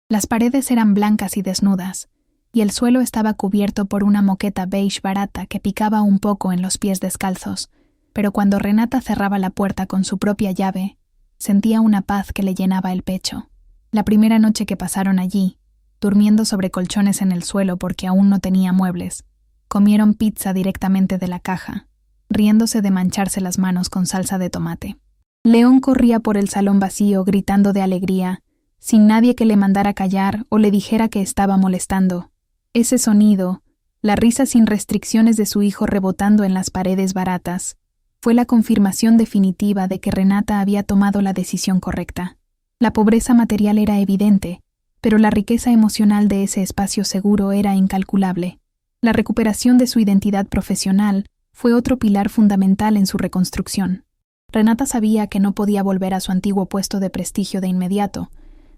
Las paredes eran blancas y desnudas, y el suelo estaba cubierto por una moqueta beige barata que picaba un poco en los pies descalzos, pero cuando Renata cerraba la puerta con su propia llave, sentía una paz que le llenaba el pecho. La primera noche que pasaron allí, durmiendo sobre colchones en el suelo porque aún no tenía muebles, comieron pizza directamente de la caja, riéndose de mancharse las manos con salsa de tomate. León corría por el salón vacío gritando de alegría, sin nadie que le mandara callar o le dijera que estaba molestando. Ese sonido, la risa sin restricciones de su hijo rebotando en las paredes baratas, fue la confirmación definitiva de que Renata había tomado la decisión correcta. La pobreza material era evidente, pero la riqueza emocional de ese espacio seguro era incalculable. La recuperación de su identidad profesional fue otro pilar fundamental en su reconstrucción. Renata sabía que no podía volver a su antiguo puesto de prestigio de inmediato,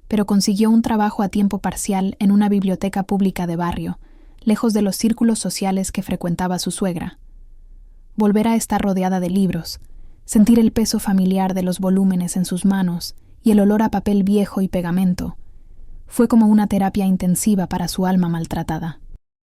pero consiguió un trabajo a tiempo parcial en una biblioteca pública de barrio, lejos de los círculos sociales que frecuentaba su suegra. Volver a estar rodeada de libros, sentir el peso familiar de los volúmenes en sus manos y el olor a papel viejo y pegamento, fue como una terapia intensiva para su alma maltratada.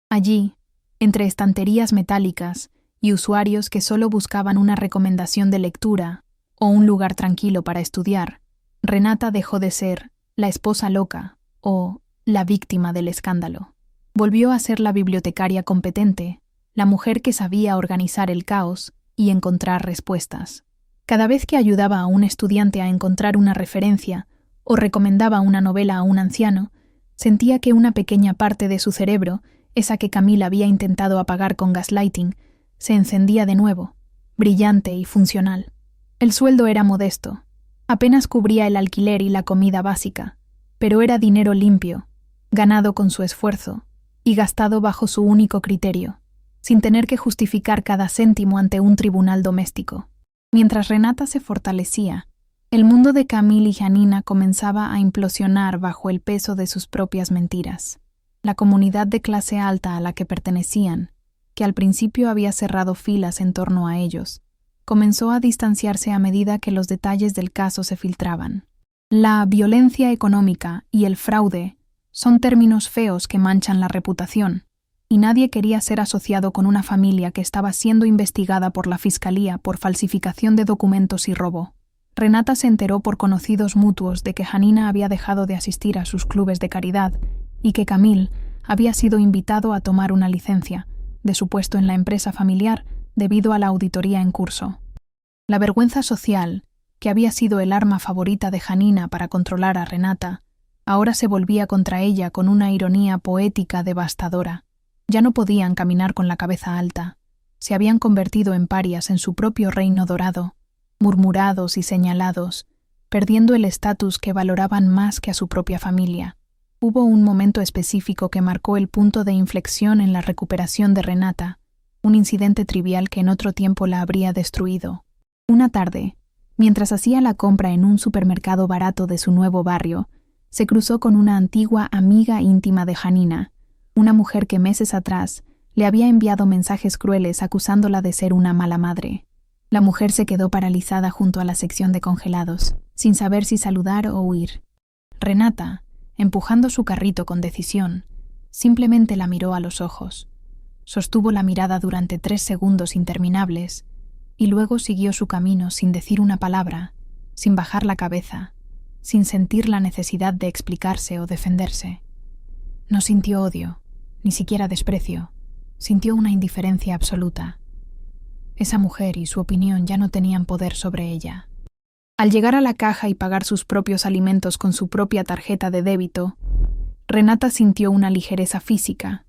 Allí, entre estanterías metálicas y usuarios que solo buscaban una recomendación de lectura o un lugar tranquilo para estudiar, Renata dejó de ser la esposa loca o la víctima del escándalo. Volvió a ser la bibliotecaria competente, la mujer que sabía organizar el caos y encontrar respuestas. Cada vez que ayudaba a un estudiante a encontrar una referencia o recomendaba una novela a un anciano, sentía que una pequeña parte de su cerebro, esa que Camille había intentado apagar con gaslighting, se encendía de nuevo, brillante y funcional. El sueldo era modesto. Apenas cubría el alquiler y la comida básica, pero era dinero limpio, ganado con su esfuerzo y gastado bajo su único criterio, sin tener que justificar cada céntimo ante un tribunal doméstico. Mientras Renata se fortalecía, el mundo de Camille y Janina comenzaba a implosionar bajo el peso de sus propias mentiras. La comunidad de clase alta a la que pertenecían, que al principio había cerrado filas en torno a ellos, comenzó a distanciarse a medida que los detalles del caso se filtraban. La violencia económica y el fraude son términos feos que manchan la reputación, y nadie quería ser asociado con una familia que estaba siendo investigada por la fiscalía por falsificación de documentos y robo. Renata se enteró por conocidos mutuos de que Janina había dejado de asistir a sus clubes de caridad y que Camille había sido invitado a tomar una licencia de su puesto en la empresa familiar debido a la auditoría en curso. La vergüenza social, que había sido el arma favorita de Janina para controlar a Renata, ahora se volvía contra ella con una ironía poética devastadora. Ya no podían caminar con la cabeza alta. Se habían convertido en parias en su propio reino dorado, murmurados y señalados, perdiendo el estatus que valoraban más que a su propia familia. Hubo un momento específico que marcó el punto de inflexión en la recuperación de Renata, un incidente trivial que en otro tiempo la habría destruido. Una tarde, mientras hacía la compra en un supermercado barato de su nuevo barrio, se cruzó con una antigua amiga íntima de Janina, una mujer que meses atrás le había enviado mensajes crueles acusándola de ser una mala madre. La mujer se quedó paralizada junto a la sección de congelados, sin saber si saludar o huir. Renata, empujando su carrito con decisión, simplemente la miró a los ojos. Sostuvo la mirada durante 3 segundos interminables y luego siguió su camino sin decir una palabra, sin bajar la cabeza, sin sentir la necesidad de explicarse o defenderse. No sintió odio, ni siquiera desprecio, sintió una indiferencia absoluta. Esa mujer y su opinión ya no tenían poder sobre ella. Al llegar a la caja y pagar sus propios alimentos con su propia tarjeta de débito, Renata sintió una ligereza física,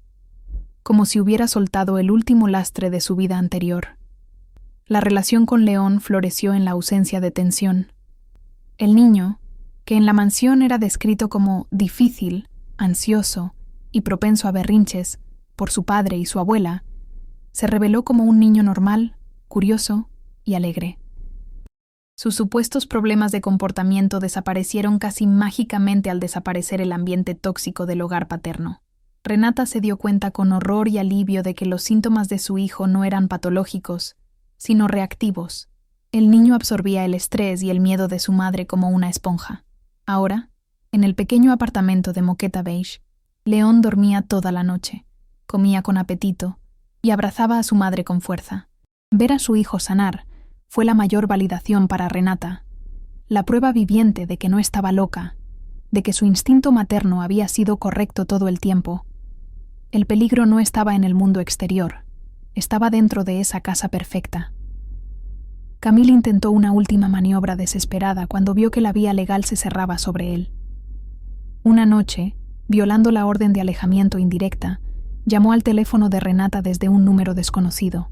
como si hubiera soltado el último lastre de su vida anterior. La relación con León floreció en la ausencia de tensión. El niño, que en la mansión era descrito como difícil, ansioso y propenso a berrinches por su padre y su abuela, se reveló como un niño normal, curioso y alegre. Sus supuestos problemas de comportamiento desaparecieron casi mágicamente al desaparecer el ambiente tóxico del hogar paterno. Renata se dio cuenta con horror y alivio de que los síntomas de su hijo no eran patológicos, sino reactivos. El niño absorbía el estrés y el miedo de su madre como una esponja. Ahora, en el pequeño apartamento de moqueta beige, León dormía toda la noche, comía con apetito y abrazaba a su madre con fuerza. Ver a su hijo sanar fue la mayor validación para Renata, la prueba viviente de que no estaba loca, de que su instinto materno había sido correcto todo el tiempo. El peligro no estaba en el mundo exterior, estaba dentro de esa casa perfecta. Camille intentó una última maniobra desesperada cuando vio que la vía legal se cerraba sobre él. Una noche, violando la orden de alejamiento indirecta, llamó al teléfono de Renata desde un número desconocido.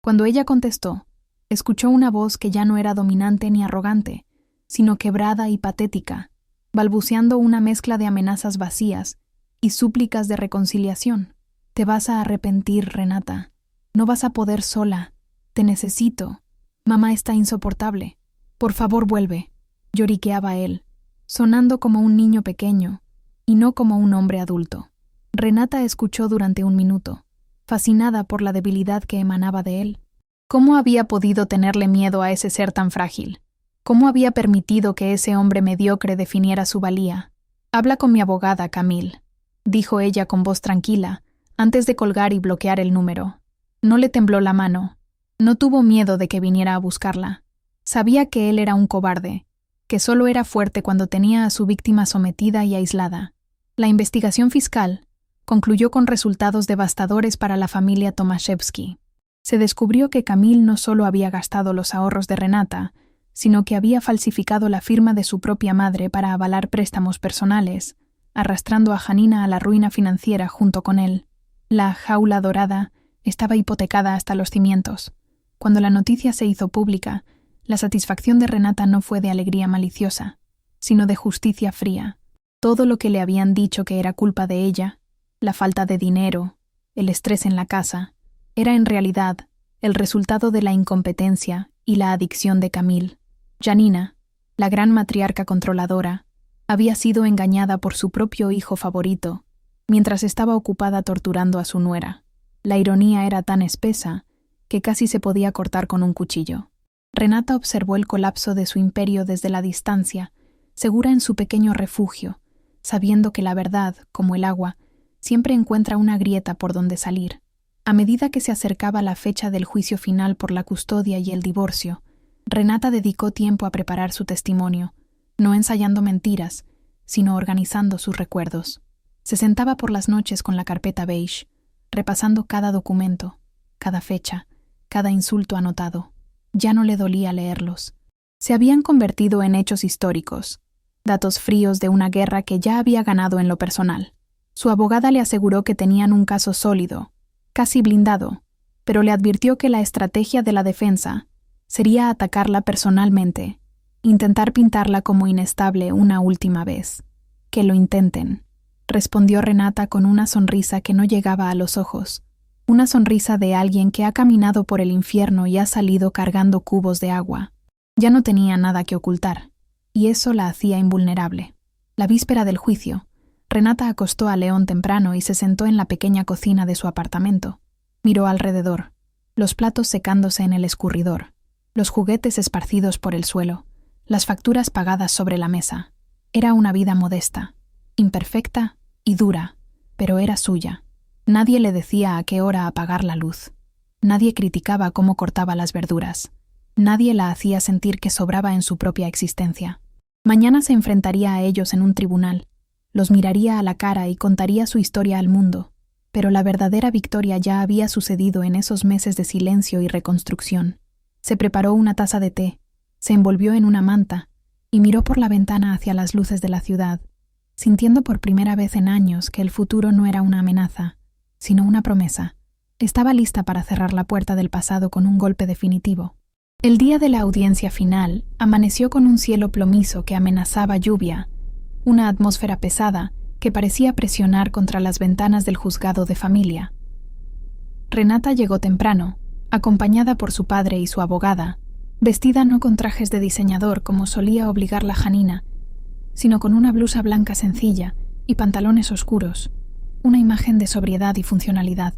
Cuando ella contestó, escuchó una voz que ya no era dominante ni arrogante, sino quebrada y patética, balbuceando una mezcla de amenazas vacías y súplicas de reconciliación. Te vas a arrepentir, Renata. No vas a poder sola. Te necesito. Mamá está insoportable. Por favor, vuelve. Lloriqueaba él, sonando como un niño pequeño y no como un hombre adulto. Renata escuchó durante un minuto, fascinada por la debilidad que emanaba de él. ¿Cómo había podido tenerle miedo a ese ser tan frágil? ¿Cómo había permitido que ese hombre mediocre definiera su valía? Habla con mi abogada, Camille, dijo ella con voz tranquila, antes de colgar y bloquear el número. No le tembló la mano. No tuvo miedo de que viniera a buscarla. Sabía que él era un cobarde, que solo era fuerte cuando tenía a su víctima sometida y aislada. La investigación fiscal concluyó con resultados devastadores para la familia Tomaszewski. Se descubrió que Kamil no solo había gastado los ahorros de Renata, sino que había falsificado la firma de su propia madre para avalar préstamos personales, arrastrando a Janina a la ruina financiera junto con él. La jaula dorada estaba hipotecada hasta los cimientos. Cuando la noticia se hizo pública, la satisfacción de Renata no fue de alegría maliciosa, sino de justicia fría. Todo lo que le habían dicho que era culpa de ella, la falta de dinero, el estrés en la casa, era en realidad el resultado de la incompetencia y la adicción de Kamil. Janina, la gran matriarca controladora, había sido engañada por su propio hijo favorito, mientras estaba ocupada torturando a su nuera. La ironía era tan espesa que casi se podía cortar con un cuchillo. Renata observó el colapso de su imperio desde la distancia, segura en su pequeño refugio, sabiendo que la verdad, como el agua, siempre encuentra una grieta por donde salir. A medida que se acercaba la fecha del juicio final por la custodia y el divorcio, Renata dedicó tiempo a preparar su testimonio, no ensayando mentiras, sino organizando sus recuerdos. Se sentaba por las noches con la carpeta beige, repasando cada documento, cada fecha, cada insulto anotado. Ya no le dolía leerlos. Se habían convertido en hechos históricos, datos fríos de una guerra que ya había ganado en lo personal. Su abogada le aseguró que tenían un caso sólido, casi blindado, pero le advirtió que la estrategia de la defensa sería atacarla personalmente, intentar pintarla como inestable una última vez. Que lo intenten, respondió Renata con una sonrisa que no llegaba a los ojos, una sonrisa de alguien que ha caminado por el infierno y ha salido cargando cubos de agua. Ya no tenía nada que ocultar, y eso la hacía invulnerable. La víspera del juicio, Renata acostó a León temprano y se sentó en la pequeña cocina de su apartamento. Miró alrededor, los platos secándose en el escurridor, los juguetes esparcidos por el suelo, las facturas pagadas sobre la mesa. Era una vida modesta, imperfecta y dura, pero era suya. Nadie le decía a qué hora apagar la luz. Nadie criticaba cómo cortaba las verduras. Nadie la hacía sentir que sobraba en su propia existencia. Mañana se enfrentaría a ellos en un tribunal. Los miraría a la cara y contaría su historia al mundo. Pero la verdadera victoria ya había sucedido en esos meses de silencio y reconstrucción. Se preparó una taza de té, se envolvió en una manta y miró por la ventana hacia las luces de la ciudad, sintiendo por primera vez en años que el futuro no era una amenaza, sino una promesa. Estaba lista para cerrar la puerta del pasado con un golpe definitivo. El día de la audiencia final amaneció con un cielo plomizo que amenazaba lluvia, una atmósfera pesada que parecía presionar contra las ventanas del juzgado de familia. Renata llegó temprano, acompañada por su padre y su abogada, vestida no con trajes de diseñador como solía obligarla Janina, sino con una blusa blanca sencilla y pantalones oscuros, una imagen de sobriedad y funcionalidad.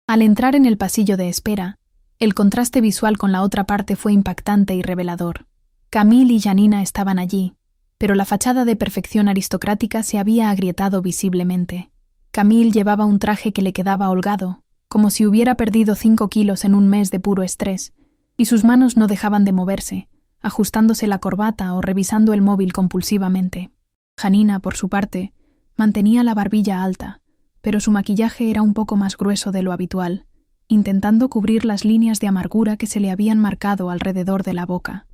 Al entrar en el pasillo de espera, el contraste visual con la otra parte fue impactante y revelador. Kamil y Janina estaban allí, pero la fachada de perfección aristocrática se había agrietado visiblemente. Kamil llevaba un traje que le quedaba holgado, como si hubiera perdido 5 kilos en un mes de puro estrés, y sus manos no dejaban de moverse, ajustándose la corbata o revisando el móvil compulsivamente. Janina, por su parte, mantenía la barbilla alta, pero su maquillaje era un poco más grueso de lo habitual, intentando cubrir las líneas de amargura que se le habían marcado alrededor de la boca.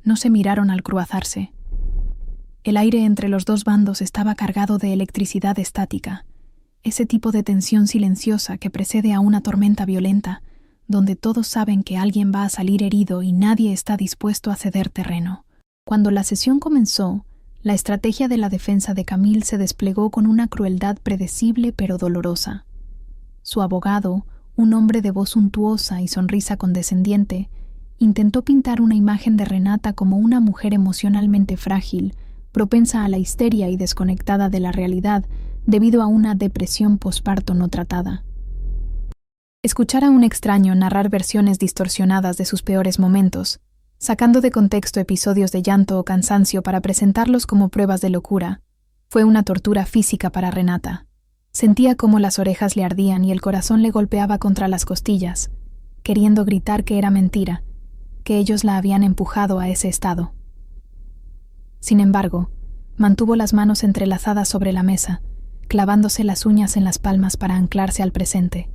No se miraron al cruazarse. El aire entre los dos bandos estaba cargado de electricidad estática, ese tipo de tensión silenciosa que precede a una tormenta violenta, donde todos saben que alguien va a salir herido y nadie está dispuesto a ceder terreno. Cuando la sesión comenzó, la estrategia de la defensa de Kamil se desplegó con una crueldad predecible pero dolorosa. Su abogado, un hombre de voz untuosa y sonrisa condescendiente, intentó pintar una imagen de Renata como una mujer emocionalmente frágil, propensa a la histeria y desconectada de la realidad debido a una depresión posparto no tratada. Escuchar a un extraño narrar versiones distorsionadas de sus peores momentos, sacando de contexto episodios de llanto o cansancio para presentarlos como pruebas de locura, fue una tortura física para Renata. Sentía cómo las orejas le ardían y el corazón le golpeaba contra las costillas, queriendo gritar que era mentira, que ellos la habían empujado a ese estado. Sin embargo, mantuvo las manos entrelazadas sobre la mesa, clavándose las uñas en las palmas para anclarse al presente.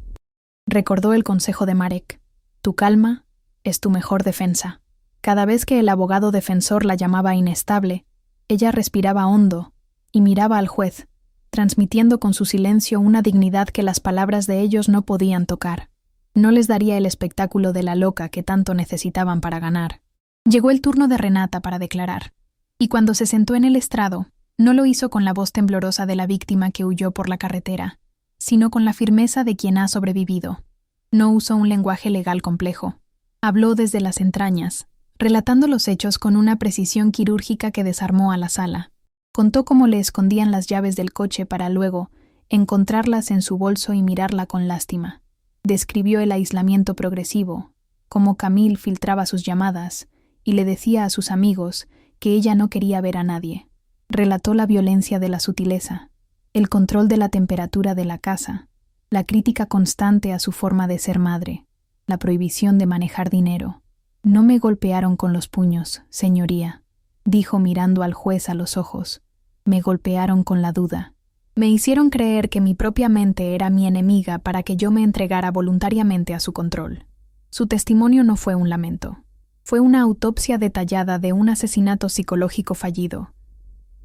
Recordó el consejo de Marek: tu calma es tu mejor defensa. Cada vez que el abogado defensor la llamaba inestable, ella respiraba hondo y miraba al juez, transmitiendo con su silencio una dignidad que las palabras de ellos no podían tocar. No les daría el espectáculo de la loca que tanto necesitaban para ganar. Llegó el turno de Renata para declarar, y cuando se sentó en el estrado, no lo hizo con la voz temblorosa de la víctima que huyó por la carretera, sino con la firmeza de quien ha sobrevivido. No usó un lenguaje legal complejo. Habló desde las entrañas, relatando los hechos con una precisión quirúrgica que desarmó a la sala. Contó cómo le escondían las llaves del coche para luego encontrarlas en su bolso y mirarla con lástima. Describió el aislamiento progresivo, cómo Camille filtraba sus llamadas y le decía a sus amigos que ella no quería ver a nadie. Relató la violencia de la sutileza, el control de la temperatura de la casa, la crítica constante a su forma de ser madre, la prohibición de manejar dinero. No me golpearon con los puños, señoría, dijo mirando al juez a los ojos. Me golpearon con la duda. Me hicieron creer que mi propia mente era mi enemiga para que yo me entregara voluntariamente a su control. Su testimonio no fue un lamento. Fue una autopsia detallada de un asesinato psicológico fallido.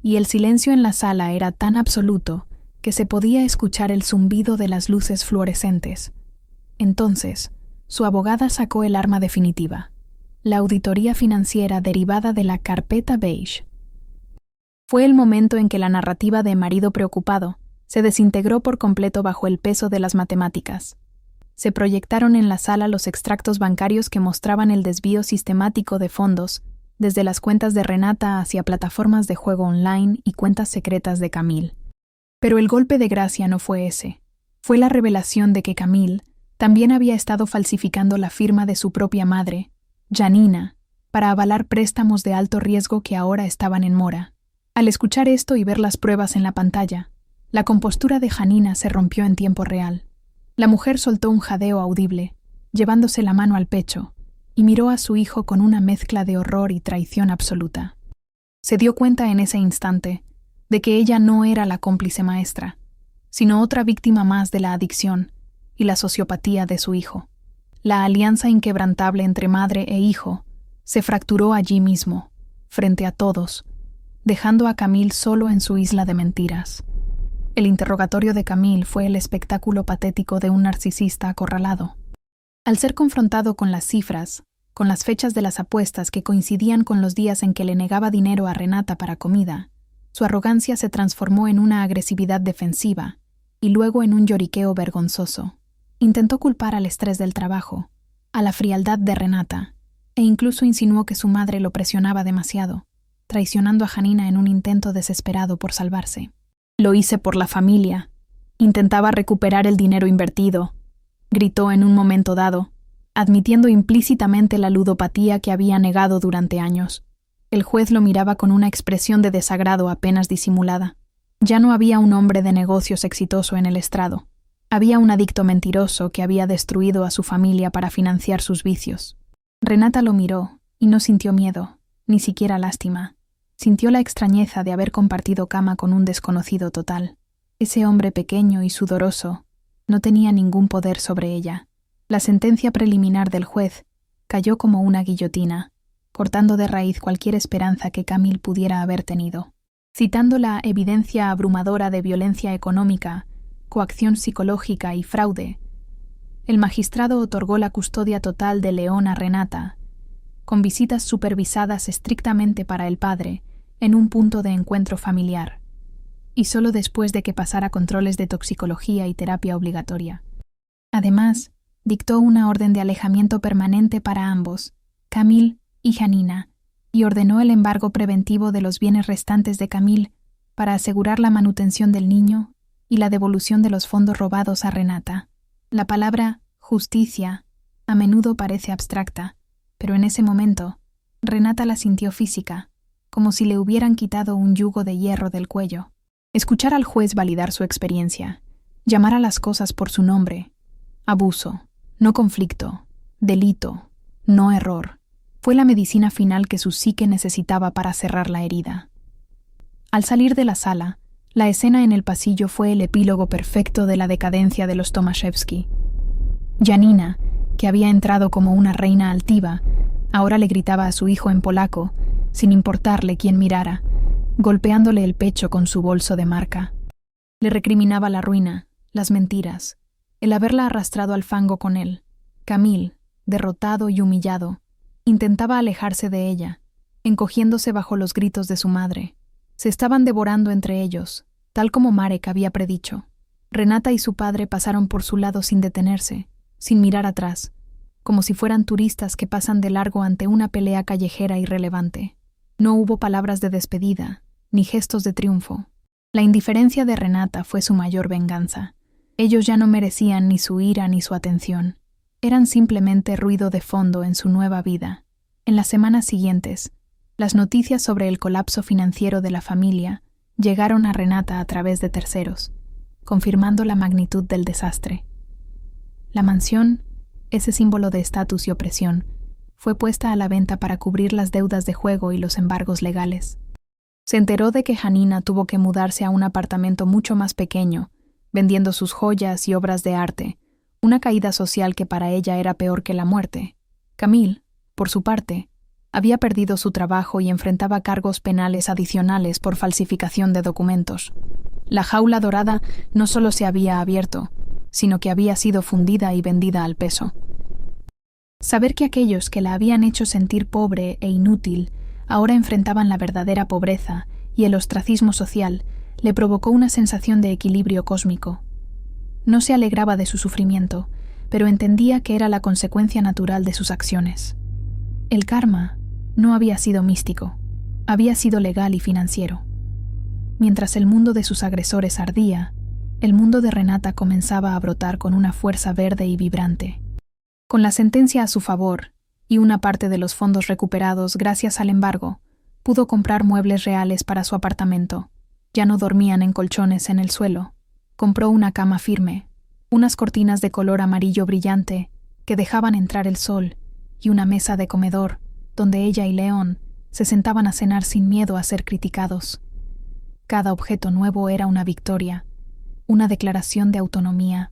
Y el silencio en la sala era tan absoluto que se podía escuchar el zumbido de las luces fluorescentes. Entonces, su abogada sacó el arma definitiva, la auditoría financiera derivada de la carpeta beige. Fue el momento en que la narrativa de marido preocupado se desintegró por completo bajo el peso de las matemáticas. Se proyectaron en la sala los extractos bancarios que mostraban el desvío sistemático de fondos desde las cuentas de Renata hacia plataformas de juego online y cuentas secretas de Camille. Pero el golpe de gracia no fue ese. Fue la revelación de que Camille también había estado falsificando la firma de su propia madre, Janina, para avalar préstamos de alto riesgo que ahora estaban en mora. Al escuchar esto y ver las pruebas en la pantalla, la compostura de Janina se rompió en tiempo real. La mujer soltó un jadeo audible, llevándose la mano al pecho, y miró a su hijo con una mezcla de horror y traición absoluta. Se dio cuenta en ese instante de que ella no era la cómplice maestra, sino otra víctima más de la adicción y la sociopatía de su hijo. La alianza inquebrantable entre madre e hijo se fracturó allí mismo, frente a todos, dejando a Camille solo en su isla de mentiras. El interrogatorio de Camille fue el espectáculo patético de un narcisista acorralado. Al ser confrontado con las cifras, con las fechas de las apuestas que coincidían con los días en que le negaba dinero a Renata para comida, su arrogancia se transformó en una agresividad defensiva y luego en un lloriqueo vergonzoso. Intentó culpar al estrés del trabajo, a la frialdad de Renata, e incluso insinuó que su madre lo presionaba demasiado, traicionando a Janina en un intento desesperado por salvarse. Lo hice por la familia. Intentaba recuperar el dinero invertido, gritó en un momento dado, admitiendo implícitamente la ludopatía que había negado durante años. El juez lo miraba con una expresión de desagrado apenas disimulada. Ya no había un hombre de negocios exitoso en el estrado. Había un adicto mentiroso que había destruido a su familia para financiar sus vicios. Renata lo miró y no sintió miedo, ni siquiera lástima. Sintió la extrañeza de haber compartido cama con un desconocido total. Ese hombre pequeño y sudoroso no tenía ningún poder sobre ella. La sentencia preliminar del juez cayó como una guillotina, cortando de raíz cualquier esperanza que Camille pudiera haber tenido. Citando la evidencia abrumadora de violencia económica, coacción psicológica y fraude, el magistrado otorgó la custodia total de León a Renata, con visitas supervisadas estrictamente para el padre, en un punto de encuentro familiar, y solo después de que pasara controles de toxicología y terapia obligatoria. Además, dictó una orden de alejamiento permanente para ambos, Camille y Janina, y ordenó el embargo preventivo de los bienes restantes de Camille para asegurar la manutención del niño y la devolución de los fondos robados a Renata. La palabra justicia a menudo parece abstracta, pero en ese momento, Renata la sintió física, como si le hubieran quitado un yugo de hierro del cuello. Escuchar al juez validar su experiencia, llamar a las cosas por su nombre, abuso, no conflicto, delito, no error, fue la medicina final que su psique necesitaba para cerrar la herida. Al salir de la sala, la escena en el pasillo fue el epílogo perfecto de la decadencia de los Tomaszewski. Janina, que había entrado como una reina altiva, ahora le gritaba a su hijo en polaco, sin importarle quién mirara, golpeándole el pecho con su bolso de marca. Le recriminaba la ruina, las mentiras, el haberla arrastrado al fango con él. Kamil, derrotado y humillado, intentaba alejarse de ella, encogiéndose bajo los gritos de su madre. Se estaban devorando entre ellos, tal como Marek había predicho. Renata y su padre pasaron por su lado sin detenerse, sin mirar atrás, como si fueran turistas que pasan de largo ante una pelea callejera irrelevante. No hubo palabras de despedida, ni gestos de triunfo. La indiferencia de Renata fue su mayor venganza. Ellos ya no merecían ni su ira ni su atención. Eran simplemente ruido de fondo en su nueva vida. En las semanas siguientes, las noticias sobre el colapso financiero de la familia llegaron a Renata a través de terceros, confirmando la magnitud del desastre. La mansión, ese símbolo de estatus y opresión, fue puesta a la venta para cubrir las deudas de juego y los embargos legales. Se enteró de que Janina tuvo que mudarse a un apartamento mucho más pequeño, vendiendo sus joyas y obras de arte, una caída social que para ella era peor que la muerte. Kamil, por su parte, había perdido su trabajo y enfrentaba cargos penales adicionales por falsificación de documentos. La jaula dorada no solo se había abierto, sino que había sido fundida y vendida al peso. Saber que aquellos que la habían hecho sentir pobre e inútil ahora enfrentaban la verdadera pobreza y el ostracismo social le provocó una sensación de equilibrio cósmico. No se alegraba de su sufrimiento, pero entendía que era la consecuencia natural de sus acciones. El karma no había sido místico, había sido legal y financiero. Mientras el mundo de sus agresores ardía, el mundo de Renata comenzaba a brotar con una fuerza verde y vibrante. Con la sentencia a su favor y una parte de los fondos recuperados gracias al embargo, pudo comprar muebles reales para su apartamento. Ya no dormían en colchones en el suelo. Compró una cama firme, unas cortinas de color amarillo brillante que dejaban entrar el sol y una mesa de comedor donde ella y León se sentaban a cenar sin miedo a ser criticados. Cada objeto nuevo era una victoria, una declaración de autonomía.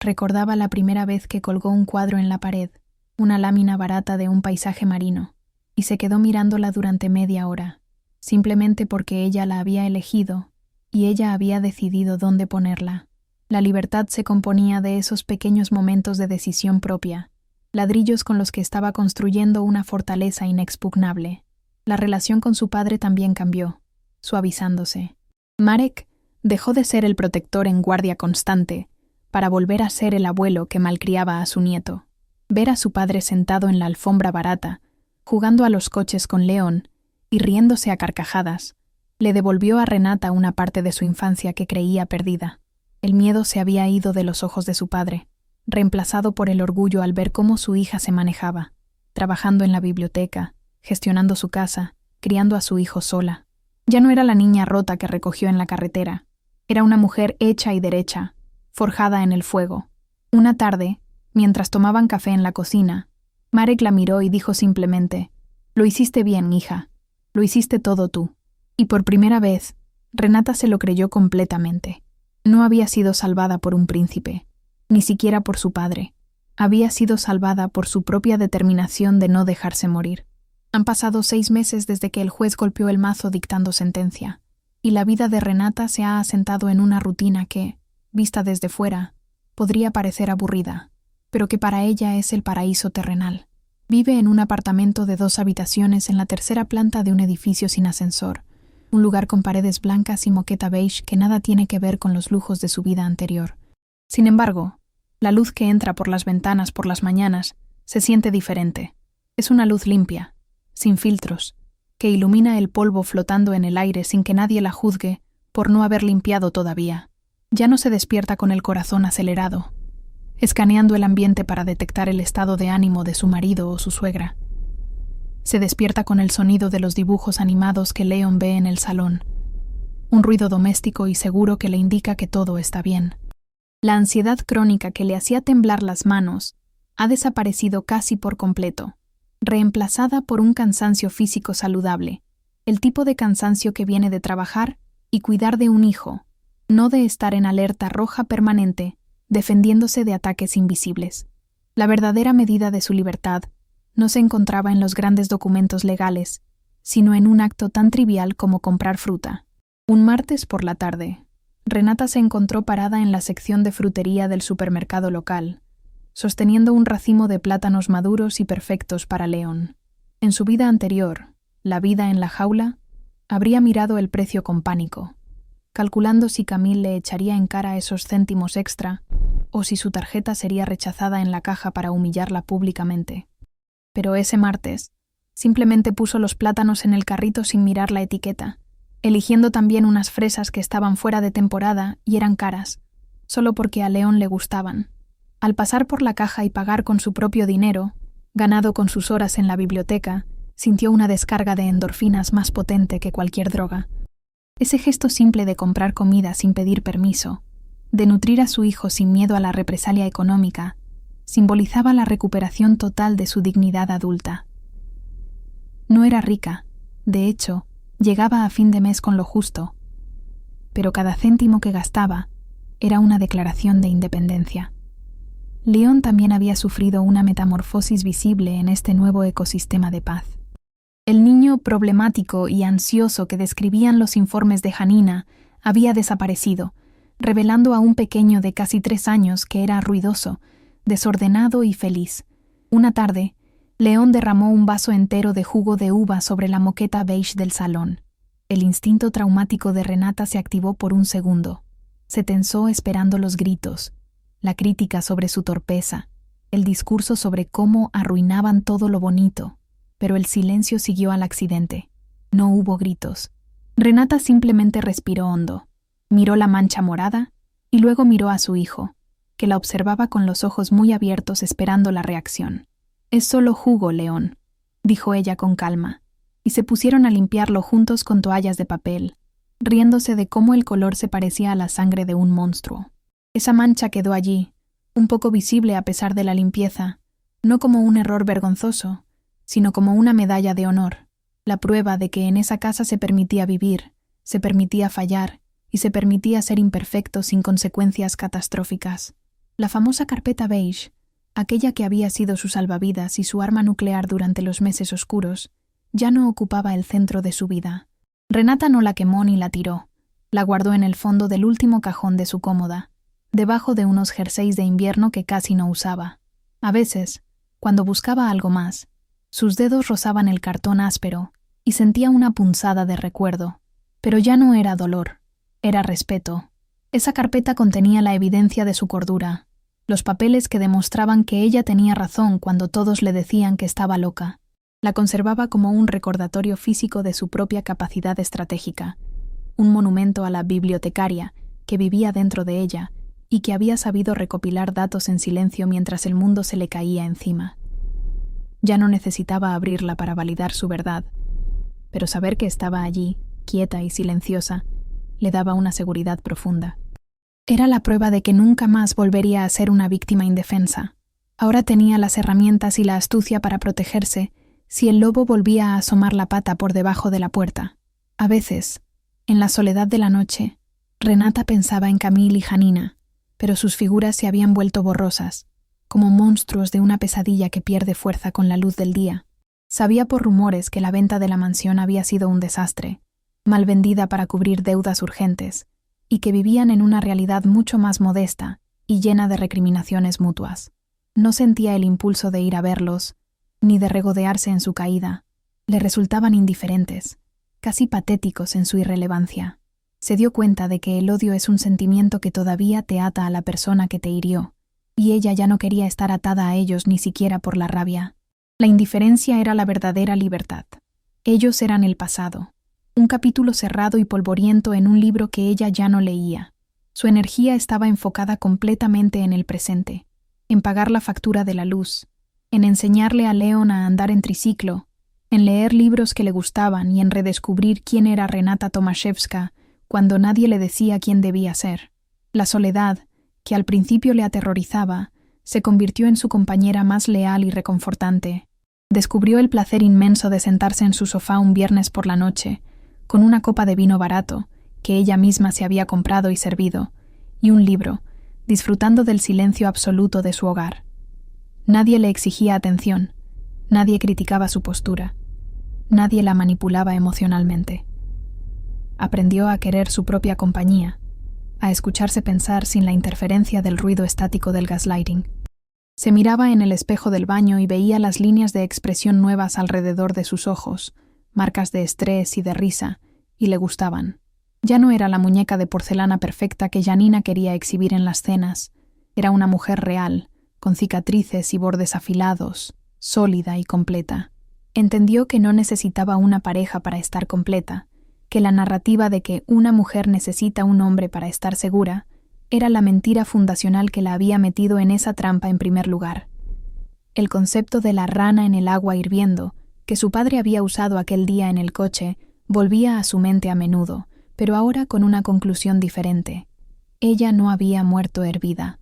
Recordaba la primera vez que colgó un cuadro en la pared, una lámina barata de un paisaje marino, y se quedó mirándola durante media hora, simplemente porque ella la había elegido y ella había decidido dónde ponerla. La libertad se componía de esos pequeños momentos de decisión propia, ladrillos con los que estaba construyendo una fortaleza inexpugnable. La relación con su padre también cambió, suavizándose. Marek dejó de ser el protector en guardia constante para volver a ser el abuelo que malcriaba a su nieto. Ver a su padre sentado en la alfombra barata, jugando a los coches con León y riéndose a carcajadas, le devolvió a Renata una parte de su infancia que creía perdida. El miedo se había ido de los ojos de su padre, reemplazado por el orgullo al ver cómo su hija se manejaba, trabajando en la biblioteca, gestionando su casa, criando a su hijo sola. Ya no era la niña rota que recogió en la carretera, era una mujer hecha y derecha, forjada en el fuego. Una tarde, mientras tomaban café en la cocina, Marek la miró y dijo simplemente: «Lo hiciste bien, hija, lo hiciste todo tú». Y por primera vez, Renata se lo creyó completamente. No había sido salvada por un príncipe, ni siquiera por su padre. Había sido salvada por su propia determinación de no dejarse morir. Han pasado 6 meses desde que el juez golpeó el mazo dictando sentencia, y la vida de Renata se ha asentado en una rutina que, vista desde fuera, podría parecer aburrida, pero que para ella es el paraíso terrenal. Vive en un apartamento de 2 habitaciones en la 3ª planta de un edificio sin ascensor, un lugar con paredes blancas y moqueta beige que nada tiene que ver con los lujos de su vida anterior. Sin embargo, la luz que entra por las ventanas por las mañanas se siente diferente. Es una luz limpia, sin filtros, que ilumina el polvo flotando en el aire sin que nadie la juzgue por no haber limpiado todavía. Ya no se despierta con el corazón acelerado, escaneando el ambiente para detectar el estado de ánimo de su marido o su suegra. Se despierta con el sonido de los dibujos animados que León ve en el salón, un ruido doméstico y seguro que le indica que todo está bien. La ansiedad crónica que le hacía temblar las manos ha desaparecido casi por completo, reemplazada por un cansancio físico saludable, el tipo de cansancio que viene de trabajar y cuidar de un hijo, no de estar en alerta roja permanente, defendiéndose de ataques invisibles. La verdadera medida de su libertad no se encontraba en los grandes documentos legales, sino en un acto tan trivial como comprar fruta. Un martes por la tarde, Renata se encontró parada en la sección de frutería del supermercado local, sosteniendo un racimo de plátanos maduros y perfectos para León. En su vida anterior, la vida en la jaula, habría mirado el precio con pánico, calculando si Camille le echaría en cara esos céntimos extra o si su tarjeta sería rechazada en la caja para humillarla públicamente. Pero ese martes, simplemente puso los plátanos en el carrito sin mirar la etiqueta, eligiendo también unas fresas que estaban fuera de temporada y eran caras, solo porque a León le gustaban. Al pasar por la caja y pagar con su propio dinero, ganado con sus horas en la biblioteca, sintió una descarga de endorfinas más potente que cualquier droga. Ese gesto simple de comprar comida sin pedir permiso, de nutrir a su hijo sin miedo a la represalia económica, simbolizaba la recuperación total de su dignidad adulta. No era rica, de hecho, llegaba a fin de mes con lo justo, pero cada céntimo que gastaba era una declaración de independencia. León también había sufrido una metamorfosis visible en este nuevo ecosistema de paz. El niño problemático y ansioso que describían los informes de Janina había desaparecido, revelando a un pequeño de casi 3 años que era ruidoso, desordenado y feliz. Una tarde, León derramó un vaso entero de jugo de uva sobre la moqueta beige del salón. El instinto traumático de Renata se activó por un segundo. Se tensó esperando los gritos, la crítica sobre su torpeza, el discurso sobre cómo arruinaban todo lo bonito, pero el silencio siguió al accidente. No hubo gritos. Renata simplemente respiró hondo, miró la mancha morada y luego miró a su hijo, que la observaba con los ojos muy abiertos esperando la reacción. «Es solo jugo, León», dijo ella con calma, y se pusieron a limpiarlo juntos con toallas de papel, riéndose de cómo el color se parecía a la sangre de un monstruo. Esa mancha quedó allí, un poco visible a pesar de la limpieza, no como un error vergonzoso, sino como una medalla de honor, la prueba de que en esa casa se permitía vivir, se permitía fallar y se permitía ser imperfecto sin consecuencias catastróficas. La famosa carpeta beige, aquella que había sido su salvavidas y su arma nuclear durante los meses oscuros, ya no ocupaba el centro de su vida. Renata no la quemó ni la tiró, la guardó en el fondo del último cajón de su cómoda, debajo de unos jerseys de invierno que casi no usaba. A veces, cuando buscaba algo más, sus dedos rozaban el cartón áspero y sentía una punzada de recuerdo, pero ya no era dolor, era respeto. Esa carpeta contenía la evidencia de su cordura, los papeles que demostraban que ella tenía razón cuando todos le decían que estaba loca. La conservaba como un recordatorio físico de su propia capacidad estratégica, un monumento a la bibliotecaria que vivía dentro de ella y que había sabido recopilar datos en silencio mientras el mundo se le caía encima. Ya no necesitaba abrirla para validar su verdad, pero saber que estaba allí, quieta y silenciosa, le daba una seguridad profunda. Era la prueba de que nunca más volvería a ser una víctima indefensa. Ahora tenía las herramientas y la astucia para protegerse si el lobo volvía a asomar la pata por debajo de la puerta. A veces, en la soledad de la noche, Renata pensaba en Camille y Janina, pero sus figuras se habían vuelto borrosas, como monstruos de una pesadilla que pierde fuerza con la luz del día. Sabía por rumores que la venta de la mansión había sido un desastre, mal vendida para cubrir deudas urgentes, y que vivían en una realidad mucho más modesta y llena de recriminaciones mutuas. No sentía el impulso de ir a verlos, ni de regodearse en su caída. Le resultaban indiferentes, casi patéticos en su irrelevancia. Se dio cuenta de que el odio es un sentimiento que todavía te ata a la persona que te hirió, y ella ya no quería estar atada a ellos ni siquiera por la rabia. La indiferencia era la verdadera libertad. Ellos eran el pasado, un capítulo cerrado y polvoriento en un libro que ella ya no leía. Su energía estaba enfocada completamente en el presente, en pagar la factura de la luz, en enseñarle a León a andar en triciclo, en leer libros que le gustaban y en redescubrir quién era Renata Tomaszewska cuando nadie le decía quién debía ser. La soledad, que al principio le aterrorizaba, se convirtió en su compañera más leal y reconfortante. Descubrió el placer inmenso de sentarse en su sofá un viernes por la noche, con una copa de vino barato, que ella misma se había comprado y servido, y un libro, disfrutando del silencio absoluto de su hogar. Nadie le exigía atención, nadie criticaba su postura, nadie la manipulaba emocionalmente. Aprendió a querer su propia compañía, a escucharse pensar sin la interferencia del ruido estático del gaslighting. Se miraba en el espejo del baño y veía las líneas de expresión nuevas alrededor de sus ojos, marcas de estrés y de risa, y le gustaban. Ya no era la muñeca de porcelana perfecta que Janina quería exhibir en las cenas. Era una mujer real, con cicatrices y bordes afilados, sólida y completa. Entendió que no necesitaba una pareja para estar completa, que la narrativa de que una mujer necesita un hombre para estar segura era la mentira fundacional que la había metido en esa trampa en primer lugar. El concepto de la rana en el agua hirviendo, que su padre había usado aquel día en el coche, volvía a su mente a menudo, pero ahora con una conclusión diferente. Ella no había muerto hervida.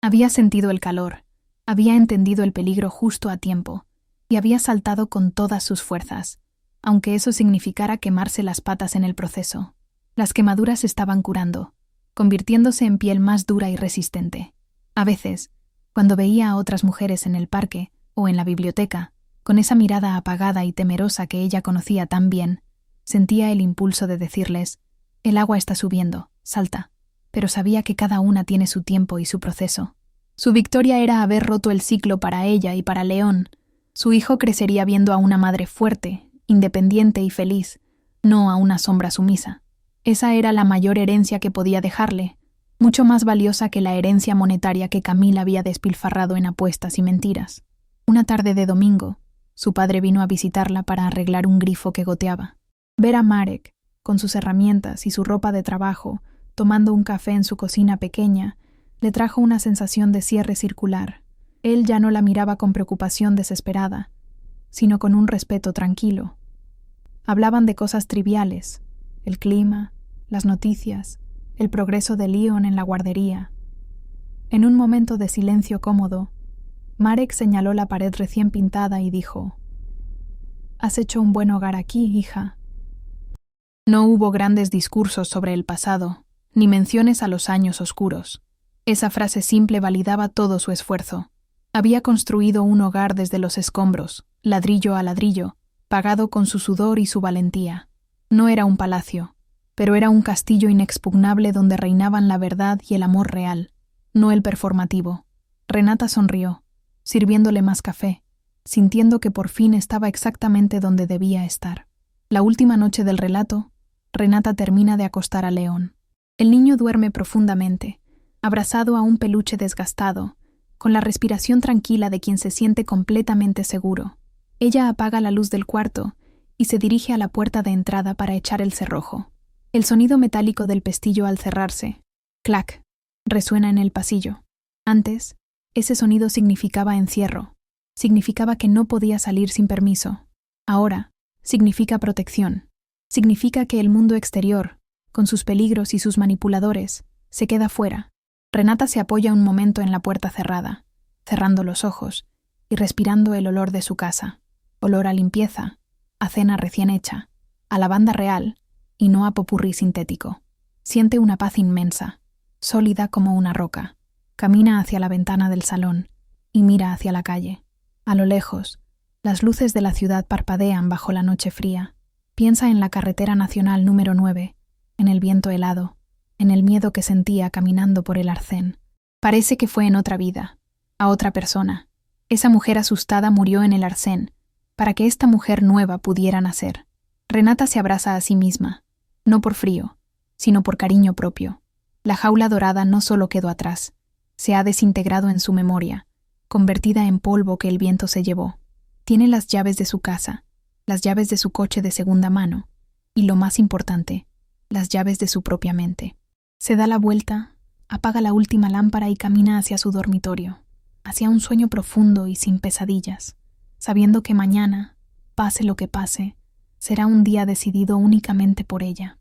Había sentido el calor, había entendido el peligro justo a tiempo, y había saltado con todas sus fuerzas, aunque eso significara quemarse las patas en el proceso. Las quemaduras estaban curando, convirtiéndose en piel más dura y resistente. A veces, cuando veía a otras mujeres en el parque o en la biblioteca, con esa mirada apagada y temerosa que ella conocía tan bien, sentía el impulso de decirles: «El agua está subiendo, salta», pero sabía que cada una tiene su tiempo y su proceso. Su victoria era haber roto el ciclo para ella y para León. Su hijo crecería viendo a una madre fuerte, independiente y feliz, no a una sombra sumisa. Esa era la mayor herencia que podía dejarle, mucho más valiosa que la herencia monetaria que Camille había despilfarrado en apuestas y mentiras. Una tarde de domingo, su padre vino a visitarla para arreglar un grifo que goteaba. Ver a Marek, con sus herramientas y su ropa de trabajo, tomando un café en su cocina pequeña, le trajo una sensación de cierre circular. Él ya no la miraba con preocupación desesperada, sino con un respeto tranquilo. Hablaban de cosas triviales: el clima, las noticias, el progreso de Leon en la guardería. En un momento de silencio cómodo, Marek señaló la pared recién pintada y dijo: «Has hecho un buen hogar aquí, hija». No hubo grandes discursos sobre el pasado, ni menciones a los años oscuros. Esa frase simple validaba todo su esfuerzo. Había construido un hogar desde los escombros, ladrillo a ladrillo, pagado con su sudor y su valentía. No era un palacio, pero era un castillo inexpugnable donde reinaban la verdad y el amor real, no el performativo. Renata sonrió, sirviéndole más café, sintiendo que por fin estaba exactamente donde debía estar. La última noche del relato, Renata termina de acostar a León. El niño duerme profundamente, abrazado a un peluche desgastado, con la respiración tranquila de quien se siente completamente seguro. Ella apaga la luz del cuarto y se dirige a la puerta de entrada para echar el cerrojo. El sonido metálico del pestillo al cerrarse, clac, resuena en el pasillo. Antes, ese sonido significaba encierro, significaba que no podía salir sin permiso. Ahora, significa protección, significa que el mundo exterior, con sus peligros y sus manipuladores, se queda fuera. Renata se apoya un momento en la puerta cerrada, cerrando los ojos y respirando el olor de su casa. Olor a limpieza, a cena recién hecha, a lavanda real y no a popurrí sintético. Siente una paz inmensa, sólida como una roca. Camina hacia la ventana del salón y mira hacia la calle. A lo lejos, las luces de la ciudad parpadean bajo la noche fría. Piensa en la carretera nacional número 9, en el viento helado, en el miedo que sentía caminando por el arcén. Parece que fue en otra vida, a otra persona. Esa mujer asustada murió en el arcén, para que esta mujer nueva pudiera nacer. Renata se abraza a sí misma, no por frío, sino por cariño propio. La jaula dorada no solo quedó atrás, se ha desintegrado en su memoria, convertida en polvo que el viento se llevó. Tiene las llaves de su casa, las llaves de su coche de segunda mano, y lo más importante, las llaves de su propia mente. Se da la vuelta, apaga la última lámpara y camina hacia su dormitorio, hacia un sueño profundo y sin pesadillas, sabiendo que mañana, pase lo que pase, será un día decidido únicamente por ella.